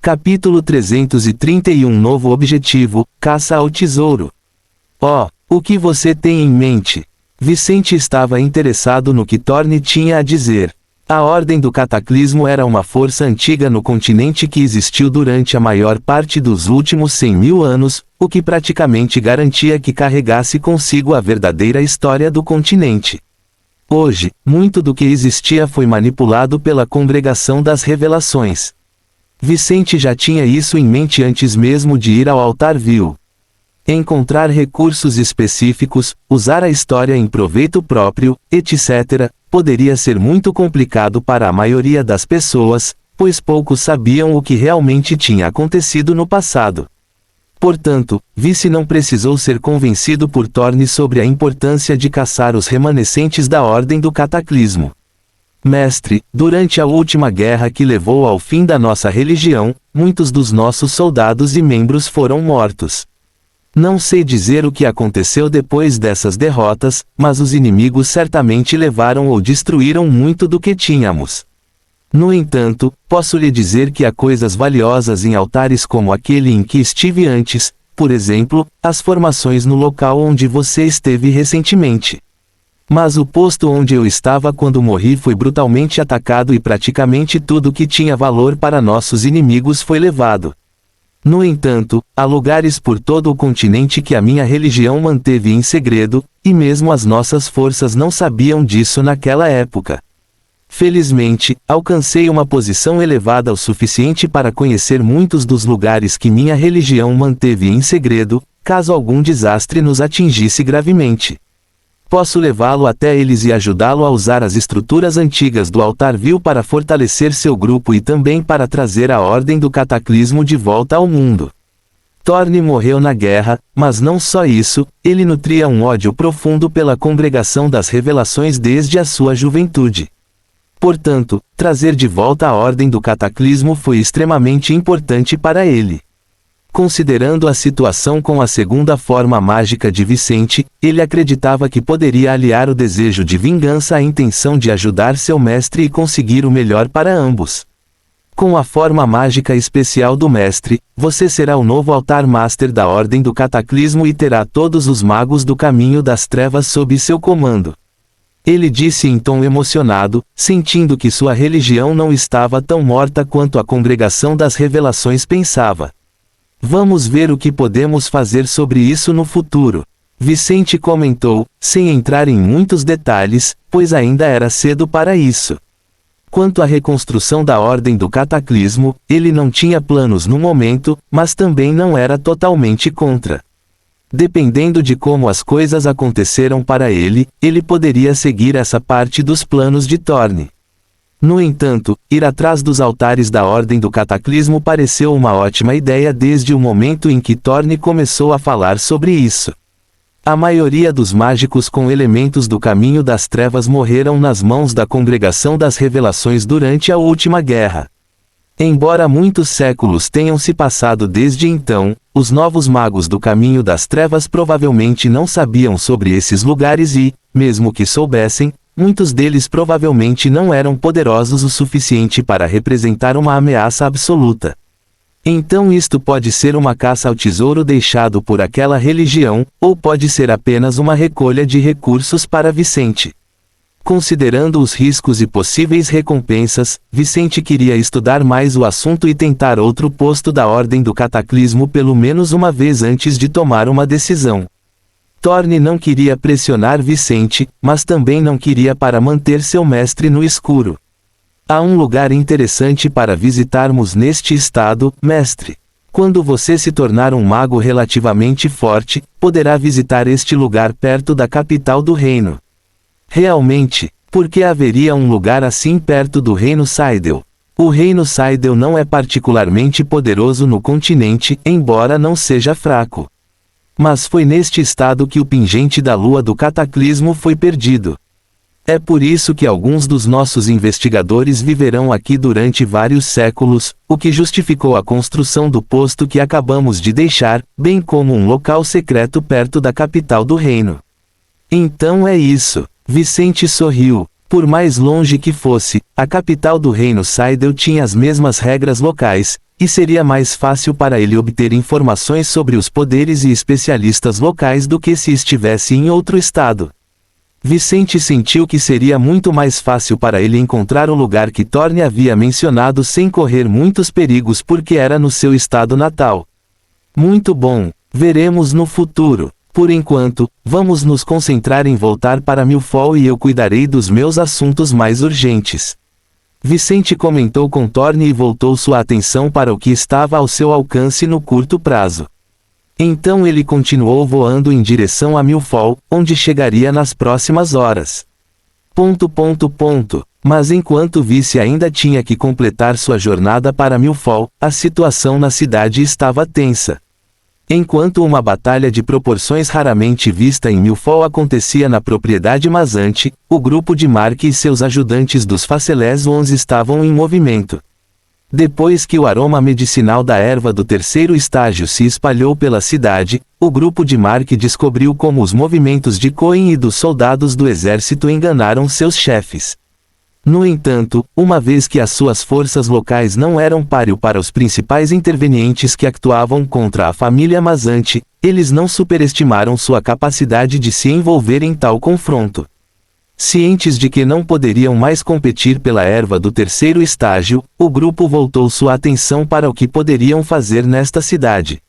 Capítulo 331 Novo objetivo, caça ao tesouro. O que você tem em mente? Vicente estava interessado no que Thorne tinha a dizer. A Ordem do Cataclismo era uma força antiga no continente que existiu durante a maior parte dos últimos 100.000 anos, o que praticamente garantia que carregasse consigo a verdadeira história do continente. Hoje, muito do que existia foi manipulado pela Congregação das Revelações. Vicente já tinha isso em mente antes mesmo de ir ao Altarville. Encontrar recursos específicos, usar a história em proveito próprio, etc., poderia ser muito complicado para a maioria das pessoas, pois poucos sabiam o que realmente tinha acontecido no passado. Portanto, Vice não precisou ser convencido por Thorne sobre a importância de caçar os remanescentes da Ordem do Cataclismo. Mestre, durante a última guerra que levou ao fim da nossa religião, muitos dos nossos soldados e membros foram mortos. Não sei dizer o que aconteceu depois dessas derrotas, mas os inimigos certamente levaram ou destruíram muito do que tínhamos. No entanto, posso lhe dizer que há coisas valiosas em altares como aquele em que estive antes, por exemplo, as formações no local onde você esteve recentemente. Mas o posto onde eu estava quando morri foi brutalmente atacado e praticamente tudo que tinha valor para nossos inimigos foi levado. No entanto, há lugares por todo o continente que a minha religião manteve em segredo, e mesmo as nossas forças não sabiam disso naquela época. Felizmente, alcancei uma posição elevada o suficiente para conhecer muitos dos lugares que minha religião manteve em segredo, caso algum desastre nos atingisse gravemente. Posso levá-lo até eles e ajudá-lo a usar as estruturas antigas do Altarville para fortalecer seu grupo e também para trazer a Ordem do Cataclismo de volta ao mundo. Thorne morreu na guerra, mas não só isso, ele nutria um ódio profundo pela Congregação das Revelações desde a sua juventude. Portanto, trazer de volta a Ordem do Cataclismo foi extremamente importante para ele. Considerando a situação com a segunda forma mágica de Vicente, ele acreditava que poderia aliar o desejo de vingança à intenção de ajudar seu mestre e conseguir o melhor para ambos. Com a forma mágica especial do mestre, você será o novo Altar Master da Ordem do Cataclismo e terá todos os magos do Caminho das Trevas sob seu comando. Ele disse em tom emocionado, sentindo que sua religião não estava tão morta quanto a Congregação das Revelações pensava. Vamos ver o que podemos fazer sobre isso no futuro. Vicente comentou, sem entrar em muitos detalhes, pois ainda era cedo para isso. Quanto à reconstrução da Ordem do Cataclismo, ele não tinha planos no momento, mas também não era totalmente contra. Dependendo de como as coisas aconteceram para ele, ele poderia seguir essa parte dos planos de Thorne. No entanto, ir atrás dos altares da Ordem do Cataclismo pareceu uma ótima ideia desde o momento em que Thorne começou a falar sobre isso. A maioria dos mágicos com elementos do Caminho das Trevas morreram nas mãos da Congregação das Revelações durante a última guerra. Embora muitos séculos tenham se passado desde então, os novos magos do Caminho das Trevas provavelmente não sabiam sobre esses lugares e, mesmo que soubessem, muitos deles provavelmente não eram poderosos o suficiente para representar uma ameaça absoluta. Então isto pode ser uma caça ao tesouro deixado por aquela religião, ou pode ser apenas uma recolha de recursos para Vicente. Considerando os riscos e possíveis recompensas, Vicente queria estudar mais o assunto e tentar outro posto da Ordem do Cataclismo pelo menos uma vez antes de tomar uma decisão. Thorne não queria pressionar Vicente, mas também não queria para manter seu mestre no escuro. Há um lugar interessante para visitarmos neste estado, mestre. Quando você se tornar um mago relativamente forte, poderá visitar este lugar perto da capital do reino. Realmente, por que haveria um lugar assim perto do Reino Cyrodiil? O Reino Cyrodiil não é particularmente poderoso no continente, embora não seja fraco. Mas foi neste estado que o pingente da lua do cataclismo foi perdido. É por isso que alguns dos nossos investigadores viverão aqui durante vários séculos, o que justificou a construção do posto que acabamos de deixar, bem como um local secreto perto da capital do reino. Então é isso. Vicente sorriu. Por mais longe que fosse, a capital do reino Cyrodiil tinha as mesmas regras locais, e seria mais fácil para ele obter informações sobre os poderes e especialistas locais do que se estivesse em outro estado. Vicente sentiu que seria muito mais fácil para ele encontrar o lugar que Thorne havia mencionado sem correr muitos perigos porque era no seu estado natal. Muito bom, veremos no futuro. Por enquanto, vamos nos concentrar em voltar para Milfoil e eu cuidarei dos meus assuntos mais urgentes. Vicente comentou com Thorne e voltou sua atenção para o que estava ao seu alcance no curto prazo. Então ele continuou voando em direção a Milfoil, onde chegaria nas próximas horas. Mas enquanto Vice ainda tinha que completar sua jornada para Milfoil, a situação na cidade estava tensa. Enquanto uma batalha de proporções raramente vista em Milfoil acontecia na propriedade Mazante, o grupo de Mark e seus ajudantes dos Facelés Ons estavam em movimento. Depois que o aroma medicinal da erva do terceiro estágio se espalhou pela cidade, o grupo de Mark descobriu como os movimentos de Coin e dos soldados do exército enganaram seus chefes. No entanto, uma vez que as suas forças locais não eram páreo para os principais intervenientes que actuavam contra a família Mazante, eles não superestimaram sua capacidade de se envolver em tal confronto. Cientes de que não poderiam mais competir pela erva do terceiro estágio, o grupo voltou sua atenção para o que poderiam fazer nesta cidade.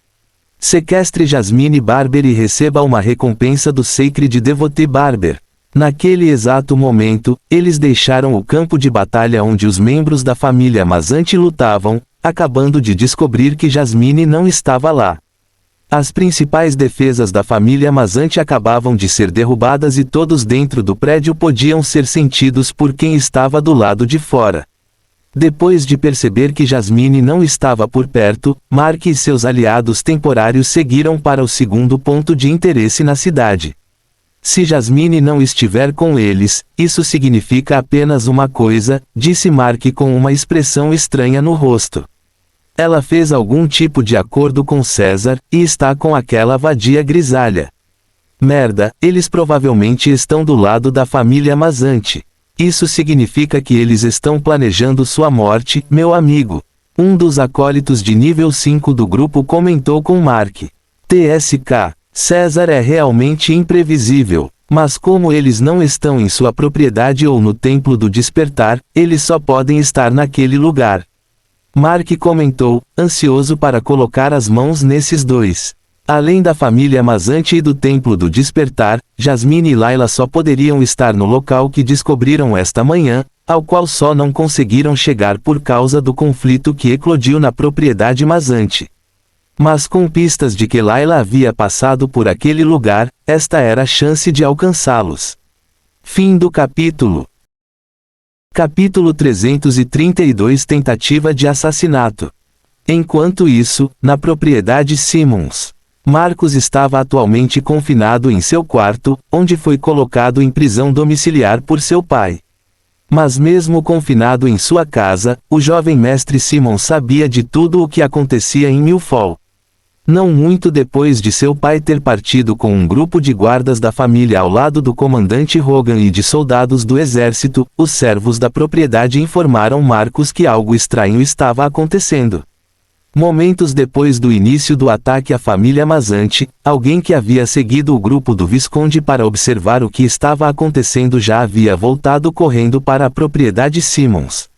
Sequestre Jasmine Barber e receba uma recompensa do Sacred Devotee Barber. Naquele exato momento, eles deixaram o campo de batalha onde os membros da família Mazante lutavam, acabando de descobrir que Jasmine não estava lá. As principais defesas da família Mazante acabavam de ser derrubadas e todos dentro do prédio podiam ser sentidos por quem estava do lado de fora. Depois de perceber que Jasmine não estava por perto, Mark e seus aliados temporários seguiram para o segundo ponto de interesse na cidade. Se Jasmine não estiver com eles, isso significa apenas uma coisa, disse Mark com uma expressão estranha no rosto. Ela fez algum tipo de acordo com César, e está com aquela vadia grisalha. Merda, eles provavelmente estão do lado da família Mazante. Isso significa que eles estão planejando sua morte, meu amigo. Um dos acólitos de nível 5 do grupo comentou com Mark. TSK, César é realmente imprevisível, mas como eles não estão em sua propriedade ou no Templo do Despertar, eles só podem estar naquele lugar. Mark comentou, ansioso para colocar as mãos nesses dois. Além da família Mazante e do Templo do Despertar, Jasmine e Layla só poderiam estar no local que descobriram esta manhã, ao qual só não conseguiram chegar por causa do conflito que eclodiu na propriedade Mazante. Mas com pistas de que Layla havia passado por aquele lugar, esta era a chance de alcançá-los. Fim do capítulo. Capítulo 332 Tentativa de assassinato. Enquanto isso, na propriedade Simmons, Marcos estava atualmente confinado em seu quarto, onde foi colocado em prisão domiciliar por seu pai. Mas mesmo confinado em sua casa, o jovem mestre Simmons sabia de tudo o que acontecia em Milfoil. Não muito depois de seu pai ter partido com um grupo de guardas da família ao lado do comandante Rogan e de soldados do exército, os servos da propriedade informaram Marcos que algo estranho estava acontecendo. Momentos depois do início do ataque à família Mazante, alguém que havia seguido o grupo do Visconde para observar o que estava acontecendo já havia voltado correndo para a propriedade Simmons.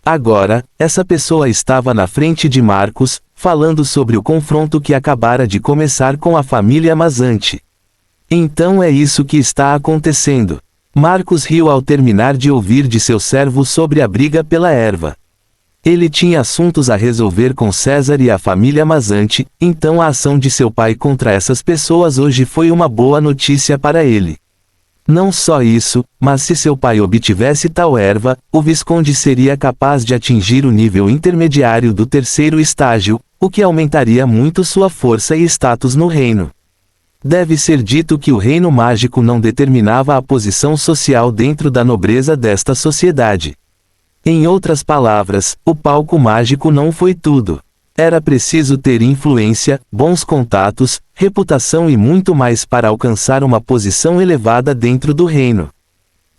Agora, essa pessoa estava na frente de Marcos, falando sobre o confronto que acabara de começar com a família Mazante. Então é isso que está acontecendo. Marcos riu ao terminar de ouvir de seu servo sobre a briga pela erva. Ele tinha assuntos a resolver com César e a família Mazante, então a ação de seu pai contra essas pessoas hoje foi uma boa notícia para ele. Não só isso, mas se seu pai obtivesse tal erva, o Visconde seria capaz de atingir o nível intermediário do terceiro estágio, o que aumentaria muito sua força e status no reino. Deve ser dito que o reino mágico não determinava a posição social dentro da nobreza desta sociedade. Em outras palavras, o palco mágico não foi tudo. Era preciso ter influência, bons contatos, reputação e muito mais para alcançar uma posição elevada dentro do reino.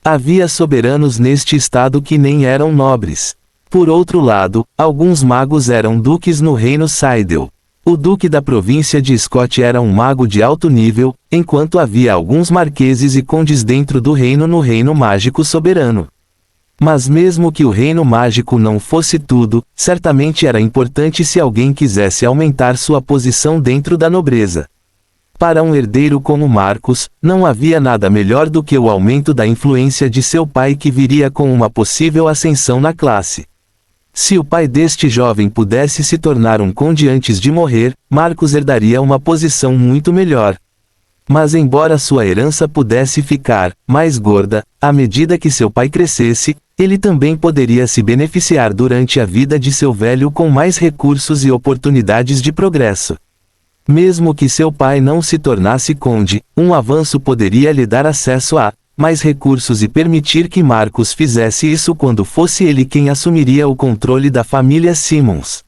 Havia soberanos neste estado que nem eram nobres. Por outro lado, alguns magos eram duques no reino Seidel. O duque da província de Scott era um mago de alto nível, enquanto havia alguns marqueses e condes dentro do reino no Reino Mágico Soberano. Mas mesmo que o Reino Mágico não fosse tudo, certamente era importante se alguém quisesse aumentar sua posição dentro da nobreza. Para um herdeiro como Marcus, não havia nada melhor do que o aumento da influência de seu pai que viria com uma possível ascensão na classe. Se o pai deste jovem pudesse se tornar um conde antes de morrer, Marcus herdaria uma posição muito melhor. Mas embora sua herança pudesse ficar mais gorda, à medida que seu pai crescesse, ele também poderia se beneficiar durante a vida de seu velho com mais recursos e oportunidades de progresso. Mesmo que seu pai não se tornasse conde, um avanço poderia lhe dar acesso a mais recursos e permitir que Marcus fizesse isso quando fosse ele quem assumiria o controle da família Simmons.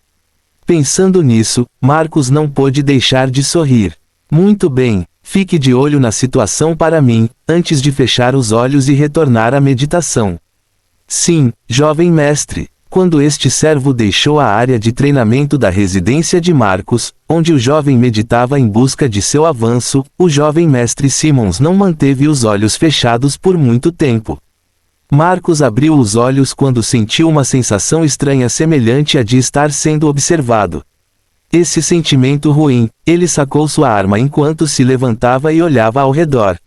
Pensando nisso, Marcus não pôde deixar de sorrir. Muito bem, fique de olho na situação para mim, antes de fechar os olhos e retornar à meditação. Sim, jovem mestre. Quando este servo deixou a área de treinamento da residência de Marcus, onde o jovem meditava em busca de seu avanço, o jovem mestre Simmons não manteve os olhos fechados por muito tempo. Marcus abriu os olhos quando sentiu uma sensação estranha semelhante à de estar sendo observado. Esse sentimento ruim, ele sacou sua arma enquanto se levantava e olhava ao redor.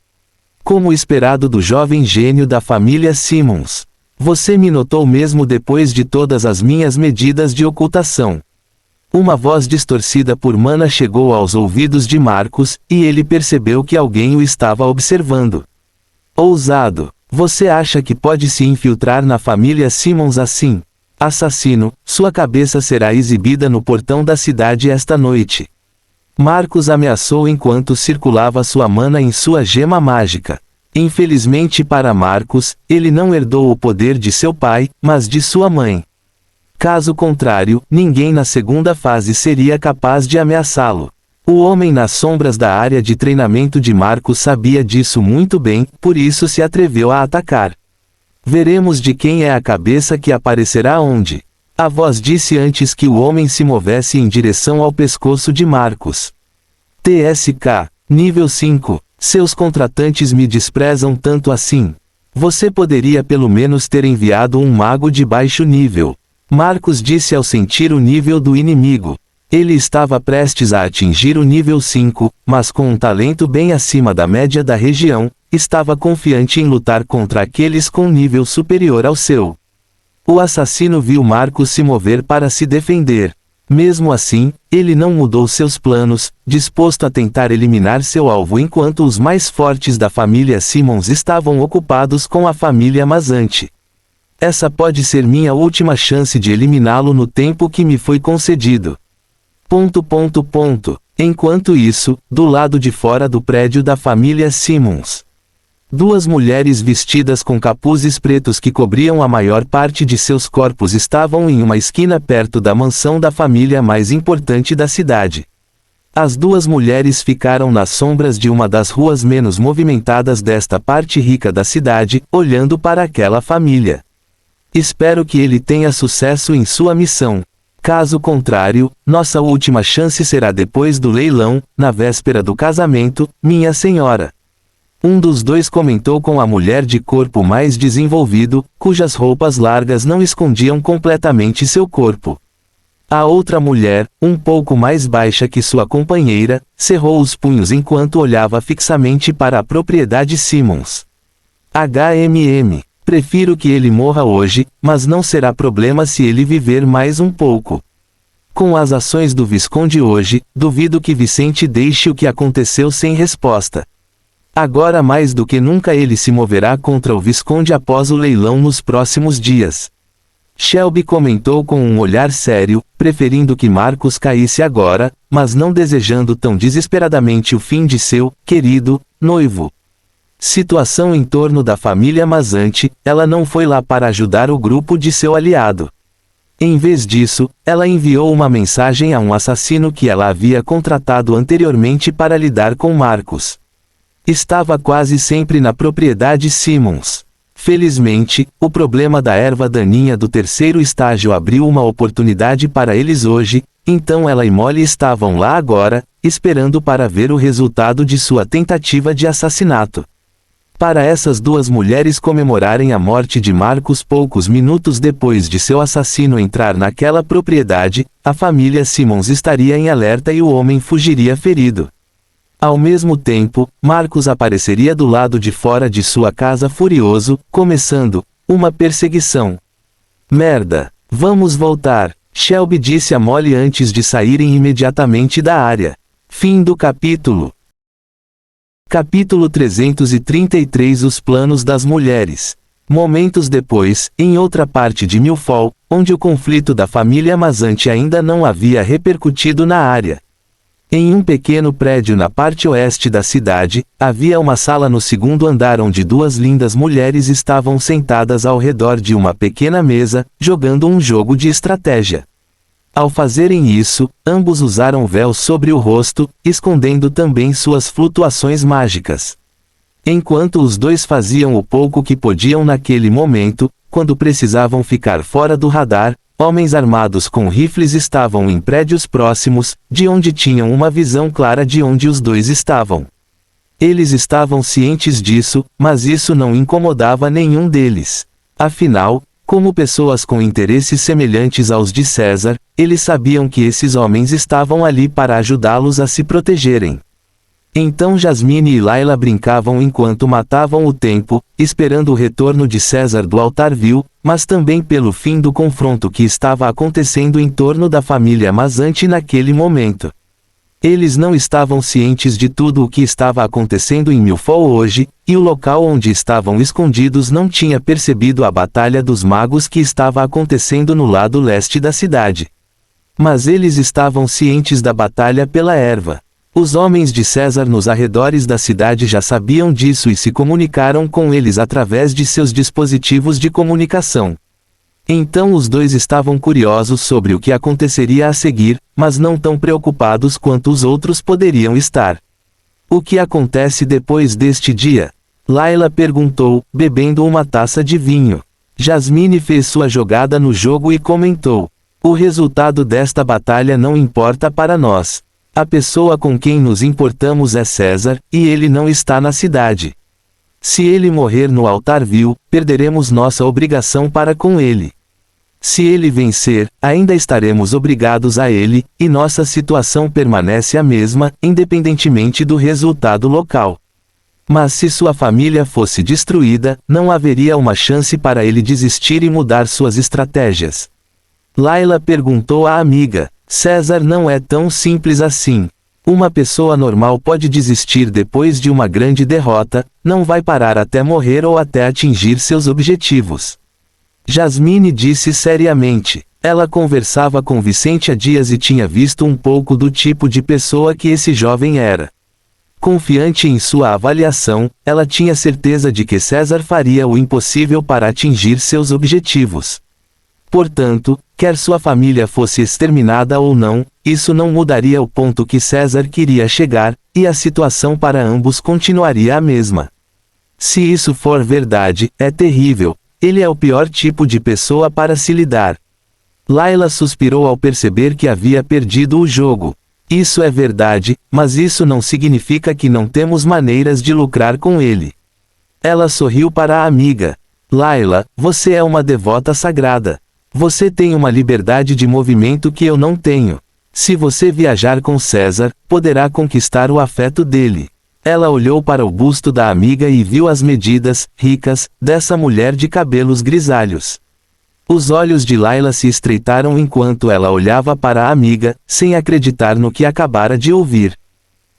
Como esperado do jovem gênio da família Simmons. Você me notou mesmo depois de todas as minhas medidas de ocultação. Uma voz distorcida por mana chegou aos ouvidos de Marcus, e ele percebeu que alguém o estava observando. Ousado! Você acha que pode se infiltrar na família Simmons assim? Assassino, sua cabeça será exibida no portão da cidade esta noite. Marcus ameaçou enquanto circulava sua mana em sua gema mágica. Infelizmente para Marcus, ele não herdou o poder de seu pai, mas de sua mãe. Caso contrário, ninguém na segunda fase seria capaz de ameaçá-lo. O homem nas sombras da área de treinamento de Marcus sabia disso muito bem, por isso se atreveu a atacar. Veremos de quem é a cabeça que aparecerá onde. A voz disse antes que o homem se movesse em direção ao pescoço de Marcus. TSK, nível 5. Seus contratantes me desprezam tanto assim. Você poderia pelo menos ter enviado um mago de baixo nível. Marcus disse ao sentir o nível do inimigo. Ele estava prestes a atingir o nível 5, mas com um talento bem acima da média da região, estava confiante em lutar contra aqueles com nível superior ao seu. O assassino viu Marcus se mover para se defender. Mesmo assim, ele não mudou seus planos, disposto a tentar eliminar seu alvo enquanto os mais fortes da família Simmons estavam ocupados com a família Mazante. Essa pode ser minha última chance de eliminá-lo no tempo que me foi concedido. ... Enquanto isso, do lado de fora do prédio da família Simmons. Duas mulheres vestidas com capuzes pretos que cobriam a maior parte de seus corpos estavam em uma esquina perto da mansão da família mais importante da cidade. As duas mulheres ficaram nas sombras de uma das ruas menos movimentadas desta parte rica da cidade, olhando para aquela família. Espero que ele tenha sucesso em sua missão. Caso contrário, nossa última chance será depois do leilão, na véspera do casamento, minha senhora. Um dos dois comentou com a mulher de corpo mais desenvolvido, cujas roupas largas não escondiam completamente seu corpo. A outra mulher, um pouco mais baixa que sua companheira, cerrou os punhos enquanto olhava fixamente para a propriedade Simmons. Prefiro que ele morra hoje, mas não será problema se ele viver mais um pouco. Com as ações do Visconde hoje, duvido que Vicente deixe o que aconteceu sem resposta. Agora mais do que nunca ele se moverá contra o Visconde após o leilão nos próximos dias. Shelby comentou com um olhar sério, preferindo que Marcus caísse agora, mas não desejando tão desesperadamente o fim de seu querido noivo. Situação em torno da família Mazante, ela não foi lá para ajudar o grupo de seu aliado. Em vez disso, ela enviou uma mensagem a um assassino que ela havia contratado anteriormente para lidar com Marcus. Estava quase sempre na propriedade Simmons. Felizmente, o problema da erva daninha do terceiro estágio abriu uma oportunidade para eles hoje, então ela e Molly estavam lá agora, esperando para ver o resultado de sua tentativa de assassinato. Para essas duas mulheres comemorarem a morte de Marcus poucos minutos depois de seu assassino entrar naquela propriedade, a família Simmons estaria em alerta e o homem fugiria ferido. Ao mesmo tempo, Marcus apareceria do lado de fora de sua casa furioso, começando uma perseguição. Merda! Vamos voltar, Shelby disse a Molly antes de saírem imediatamente da área. Fim do capítulo. Capítulo 333 Os planos das mulheres. Momentos depois, em outra parte de Milford, onde o conflito da família Mazzanti ainda não havia repercutido na área. Em um pequeno prédio na parte oeste da cidade, havia uma sala no segundo andar onde duas lindas mulheres estavam sentadas ao redor de uma pequena mesa, jogando um jogo de estratégia. Ao fazerem isso, ambos usaram véus sobre o rosto, escondendo também suas flutuações mágicas. Enquanto os dois faziam o pouco que podiam naquele momento, quando precisavam ficar fora do radar, homens armados com rifles estavam em prédios próximos, de onde tinham uma visão clara de onde os dois estavam. Eles estavam cientes disso, mas isso não incomodava nenhum deles. Afinal, como pessoas com interesses semelhantes aos de César, eles sabiam que esses homens estavam ali para ajudá-los a se protegerem. Então Jasmine e Layla brincavam enquanto matavam o tempo, esperando o retorno de César do Altarville, mas também pelo fim do confronto que estava acontecendo em torno da família Mazzanti naquele momento. Eles não estavam cientes de tudo o que estava acontecendo em Milford hoje, e o local onde estavam escondidos não tinha percebido a Batalha dos Magos que estava acontecendo no lado leste da cidade. Mas eles estavam cientes da batalha pela erva. Os homens de César nos arredores da cidade já sabiam disso e se comunicaram com eles através de seus dispositivos de comunicação. Então os dois estavam curiosos sobre o que aconteceria a seguir, mas não tão preocupados quanto os outros poderiam estar. O que acontece depois deste dia? Layla perguntou, bebendo uma taça de vinho. Jasmine fez sua jogada no jogo e comentou: o resultado desta batalha não importa para nós. A pessoa com quem nos importamos é César, e ele não está na cidade. Se ele morrer no Altarville, perderemos nossa obrigação para com ele. Se ele vencer, ainda estaremos obrigados a ele, e nossa situação permanece a mesma, independentemente do resultado local. Mas se sua família fosse destruída, não haveria uma chance para ele desistir e mudar suas estratégias. Layla perguntou à amiga: César não é tão simples assim. Uma pessoa normal pode desistir depois de uma grande derrota, não vai parar até morrer ou até atingir seus objetivos. Jasmine disse seriamente. Ela conversava com Vicente há dias e tinha visto um pouco do tipo de pessoa que esse jovem era. Confiante em sua avaliação, ela tinha certeza de que César faria o impossível para atingir seus objetivos. Portanto, quer sua família fosse exterminada ou não, isso não mudaria o ponto que César queria chegar, e a situação para ambos continuaria a mesma. Se isso for verdade, é terrível. Ele é o pior tipo de pessoa para se lidar. Layla suspirou ao perceber que havia perdido o jogo. Isso é verdade, mas isso não significa que não temos maneiras de lucrar com ele. Ela sorriu para a amiga. Layla, você é uma devota sagrada. Você tem uma liberdade de movimento que eu não tenho. Se você viajar com César, poderá conquistar o afeto dele. Ela olhou para o busto da amiga e viu as medidas, ricas, dessa mulher de cabelos grisalhos. Os olhos de Layla se estreitaram enquanto ela olhava para a amiga, sem acreditar no que acabara de ouvir.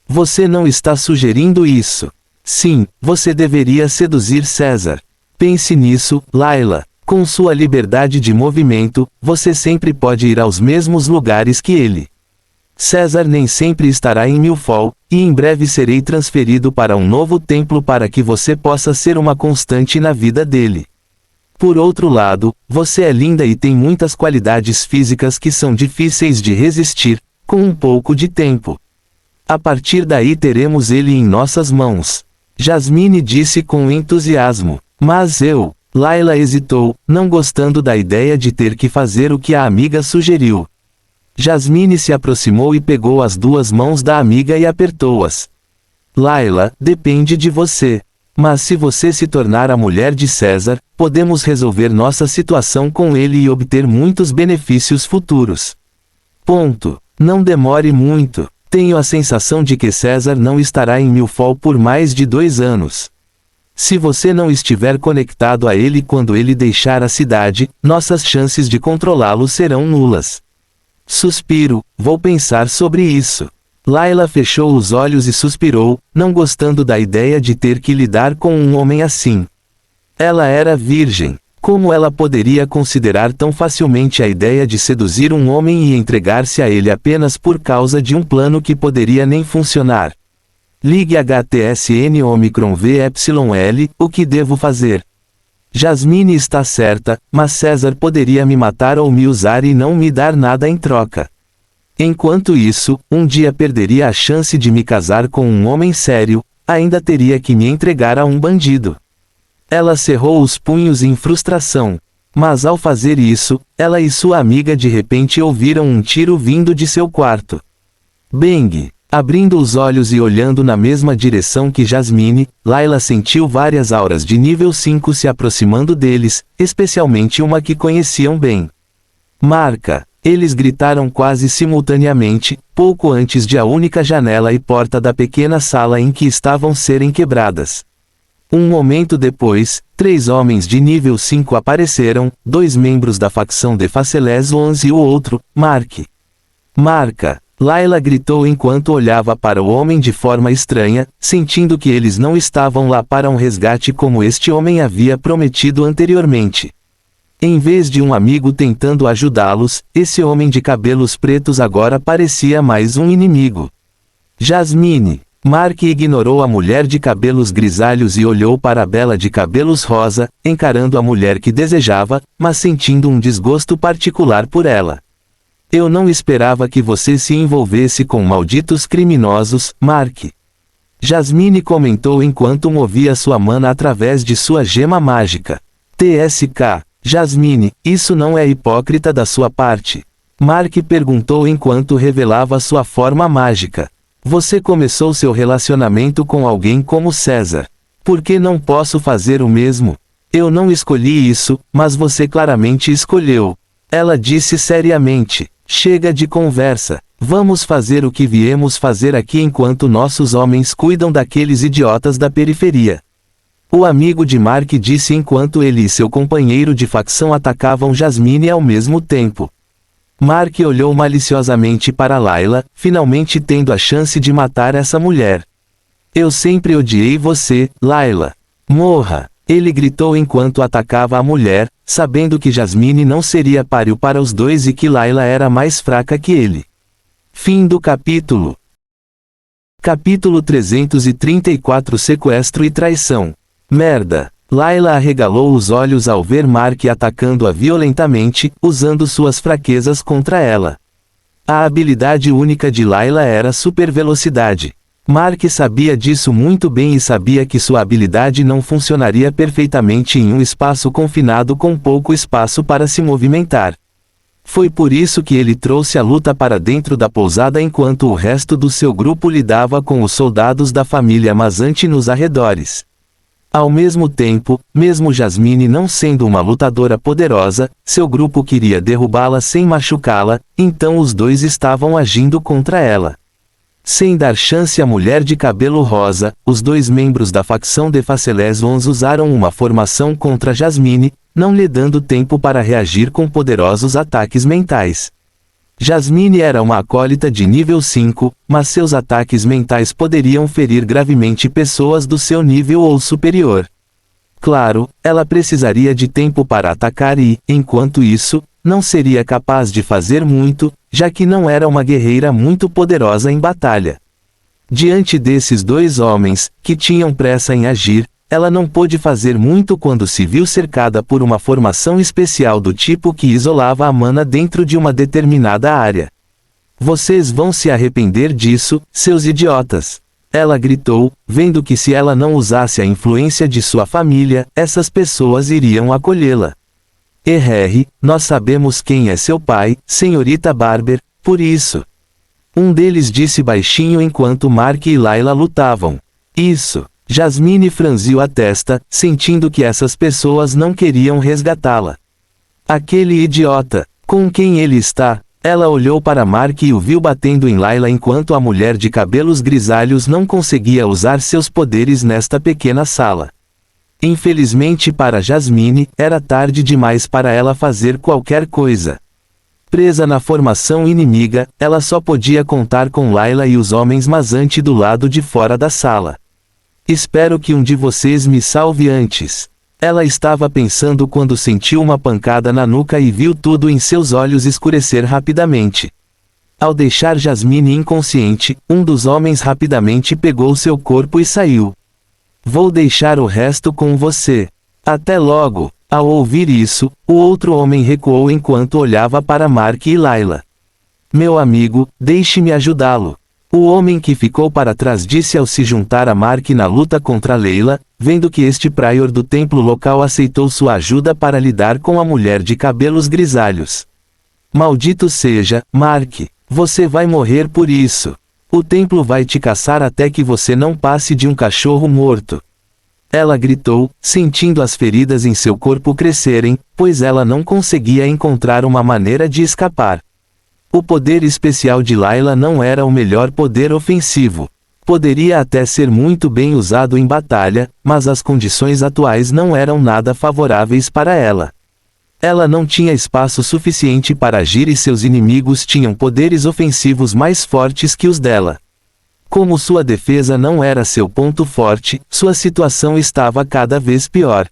Você não está sugerindo isso. Sim, você deveria seduzir César. Pense nisso, Layla. Com sua liberdade de movimento, você sempre pode ir aos mesmos lugares que ele. César nem sempre estará em Milford, e em breve serei transferido para um novo templo para que você possa ser uma constante na vida dele. Por outro lado, você é linda e tem muitas qualidades físicas que são difíceis de resistir, com um pouco de tempo. A partir daí teremos ele em nossas mãos. Jasmine disse com entusiasmo. Mas Layla hesitou, não gostando da ideia de ter que fazer o que a amiga sugeriu. Jasmine se aproximou e pegou as duas mãos da amiga e apertou-as. Layla, depende de você. Mas se você se tornar a mulher de César, podemos resolver nossa situação com ele e obter muitos benefícios futuros. Ponto. Não demore muito. Tenho a sensação de que César não estará em Milford por mais de 2 anos. Se você não estiver conectado a ele quando ele deixar a cidade, nossas chances de controlá-lo serão nulas. Suspiro, vou pensar sobre isso. Layla fechou os olhos e suspirou, não gostando da ideia de ter que lidar com um homem assim. Ela era virgem. Como ela poderia considerar tão facilmente a ideia de seduzir um homem e entregar-se a ele apenas por causa de um plano que poderia nem funcionar? Ligue HTSN Omicron VYL, o que devo fazer? Jasmine está certa, mas César poderia me matar ou me usar e não me dar nada em troca. Enquanto isso, um dia perderia a chance de me casar com um homem sério, ainda teria que me entregar a um bandido. Ela cerrou os punhos em frustração. Mas ao fazer isso, ela e sua amiga de repente ouviram um tiro vindo de seu quarto. Bang! Abrindo os olhos e olhando na mesma direção que Jasmine, Layla sentiu várias auras de nível 5 se aproximando deles, especialmente uma que conheciam bem. Marca! Eles gritaram quase simultaneamente, pouco antes de a única janela e porta da pequena sala em que estavam serem quebradas. Um momento depois, 3 homens de nível 5 apareceram, 2 membros da facção de Facelés 11 e o outro, Marca! Layla gritou enquanto olhava para o homem de forma estranha, sentindo que eles não estavam lá para um resgate como este homem havia prometido anteriormente. Em vez de um amigo tentando ajudá-los, esse homem de cabelos pretos agora parecia mais um inimigo. Jasmine! Mark ignorou a mulher de cabelos grisalhos e olhou para a bela de cabelos rosa, encarando a mulher que desejava, mas sentindo um desgosto particular por ela. Eu não esperava que você se envolvesse com malditos criminosos, Mark. Jasmine comentou enquanto movia sua mana através de sua gema mágica. TSK. Jasmine, isso não é hipócrita da sua parte? Mark perguntou enquanto revelava sua forma mágica. Você começou seu relacionamento com alguém como César. Por que não posso fazer o mesmo? Eu não escolhi isso, mas você claramente escolheu. Ela disse seriamente. Chega de conversa. Vamos fazer o que viemos fazer aqui enquanto nossos homens cuidam daqueles idiotas da periferia. O amigo de Mark disse enquanto ele e seu companheiro de facção atacavam Jasmine ao mesmo tempo. Mark olhou maliciosamente para Layla, finalmente tendo a chance de matar essa mulher. Eu sempre odiei você, Layla. Morra! Ele gritou enquanto atacava a mulher, sabendo que Jasmine não seria páreo para os dois e que Layla era mais fraca que ele. Fim do capítulo. Capítulo 334 Sequestro e traição. Merda! Layla arregalou os olhos ao ver Mark atacando-a violentamente, usando suas fraquezas contra ela. A habilidade única de Layla era super velocidade. Mark sabia disso muito bem e sabia que sua habilidade não funcionaria perfeitamente em um espaço confinado com pouco espaço para se movimentar. Foi por isso que ele trouxe a luta para dentro da pousada enquanto o resto do seu grupo lidava com os soldados da família Mazante nos arredores. Ao mesmo tempo, mesmo Jasmine não sendo uma lutadora poderosa, seu grupo queria derrubá-la sem machucá-la, então os dois estavam agindo contra ela. Sem dar chance à mulher de cabelo rosa, os 2 membros da facção de Facelés 11 usaram uma formação contra Jasmine, não lhe dando tempo para reagir com poderosos ataques mentais. Jasmine era uma acólita de nível 5, mas seus ataques mentais poderiam ferir gravemente pessoas do seu nível ou superior. Claro, ela precisaria de tempo para atacar e, enquanto isso, não seria capaz de fazer muito, já que não era uma guerreira muito poderosa em batalha. Diante desses 2 homens, que tinham pressa em agir, ela não pôde fazer muito quando se viu cercada por uma formação especial do tipo que isolava a mana dentro de uma determinada área. Vocês vão se arrepender disso, seus idiotas. Ela gritou, vendo que se ela não usasse a influência de sua família, essas pessoas iriam acolhê-la. Nós sabemos quem é seu pai, senhorita Barber, por isso. Um deles disse baixinho enquanto Mark e Layla lutavam. Isso. Jasmine franziu a testa, sentindo que essas pessoas não queriam resgatá-la. Aquele idiota, com quem ele está? Ela olhou para Mark e o viu batendo em Layla enquanto a mulher de cabelos grisalhos não conseguia usar seus poderes nesta pequena sala. Infelizmente para Jasmine, era tarde demais para ela fazer qualquer coisa. Presa na formação inimiga, ela só podia contar com Layla e os homens Mazante do lado de fora da sala. Espero que um de vocês me salve antes. Ela estava pensando quando sentiu uma pancada na nuca e viu tudo em seus olhos escurecer rapidamente. Ao deixar Jasmine inconsciente, um dos homens rapidamente pegou seu corpo e saiu. Vou deixar o resto com você. Até logo. Ao ouvir isso, o outro homem recuou enquanto olhava para Mark e Layla. Meu amigo, deixe-me ajudá-lo. O homem que ficou para trás disse ao se juntar a Mark na luta contra Layla, vendo que este prior do templo local aceitou sua ajuda para lidar com a mulher de cabelos grisalhos. Maldito seja, Mark, você vai morrer por isso. O templo vai te caçar até que você não passe de um cachorro morto. Ela gritou, sentindo as feridas em seu corpo crescerem, pois ela não conseguia encontrar uma maneira de escapar. O poder especial de Layla não era o melhor poder ofensivo. Poderia até ser muito bem usado em batalha, mas as condições atuais não eram nada favoráveis para ela. Ela não tinha espaço suficiente para agir e seus inimigos tinham poderes ofensivos mais fortes que os dela. Como sua defesa não era seu ponto forte, sua situação estava cada vez pior.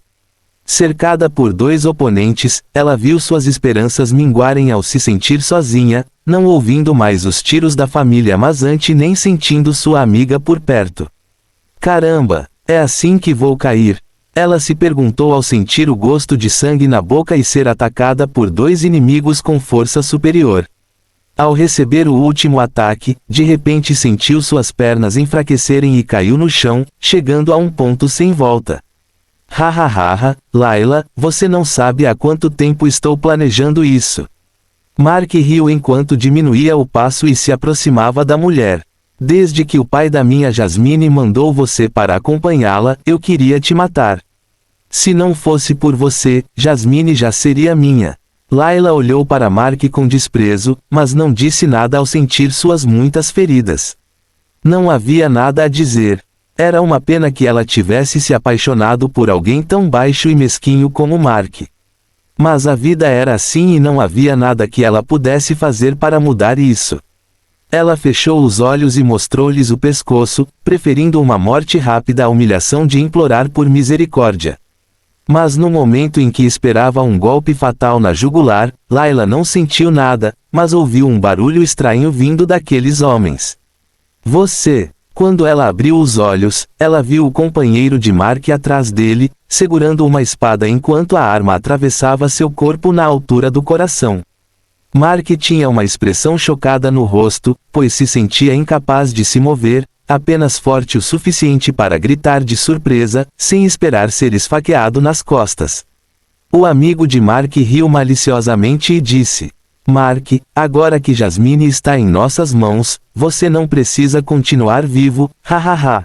Cercada por dois oponentes, ela viu suas esperanças minguarem ao se sentir sozinha, não ouvindo mais os tiros da família Mazante nem sentindo sua amiga por perto. Caramba, é assim que vou cair? Ela se perguntou ao sentir o gosto de sangue na boca e ser atacada por dois inimigos com força superior. Ao receber o último ataque, de repente sentiu suas pernas enfraquecerem e caiu no chão, chegando a um ponto sem volta. Hahaha, Layla, você não sabe há quanto tempo estou planejando isso. Mark riu enquanto diminuía o passo e se aproximava da mulher. Desde que o pai da minha Jasmine mandou você para acompanhá-la, eu queria te matar. Se não fosse por você, Jasmine já seria minha. Layla olhou para Mark com desprezo, mas não disse nada ao sentir suas muitas feridas. Não havia nada a dizer. Era uma pena que ela tivesse se apaixonado por alguém tão baixo e mesquinho como Mark. Mas a vida era assim e não havia nada que ela pudesse fazer para mudar isso. Ela fechou os olhos e mostrou-lhes o pescoço, preferindo uma morte rápida à humilhação de implorar por misericórdia. Mas no momento em que esperava um golpe fatal na jugular, Layla não sentiu nada, mas ouviu um barulho estranho vindo daqueles homens. Você! Quando ela abriu os olhos, ela viu o companheiro de Mark atrás dele, segurando uma espada enquanto a arma atravessava seu corpo na altura do coração. Mark tinha uma expressão chocada no rosto, pois se sentia incapaz de se mover, apenas forte o suficiente para gritar de surpresa, sem esperar ser esfaqueado nas costas. O amigo de Mark riu maliciosamente e disse: Mark, agora que Jasmine está em nossas mãos, você não precisa continuar vivo, hahaha.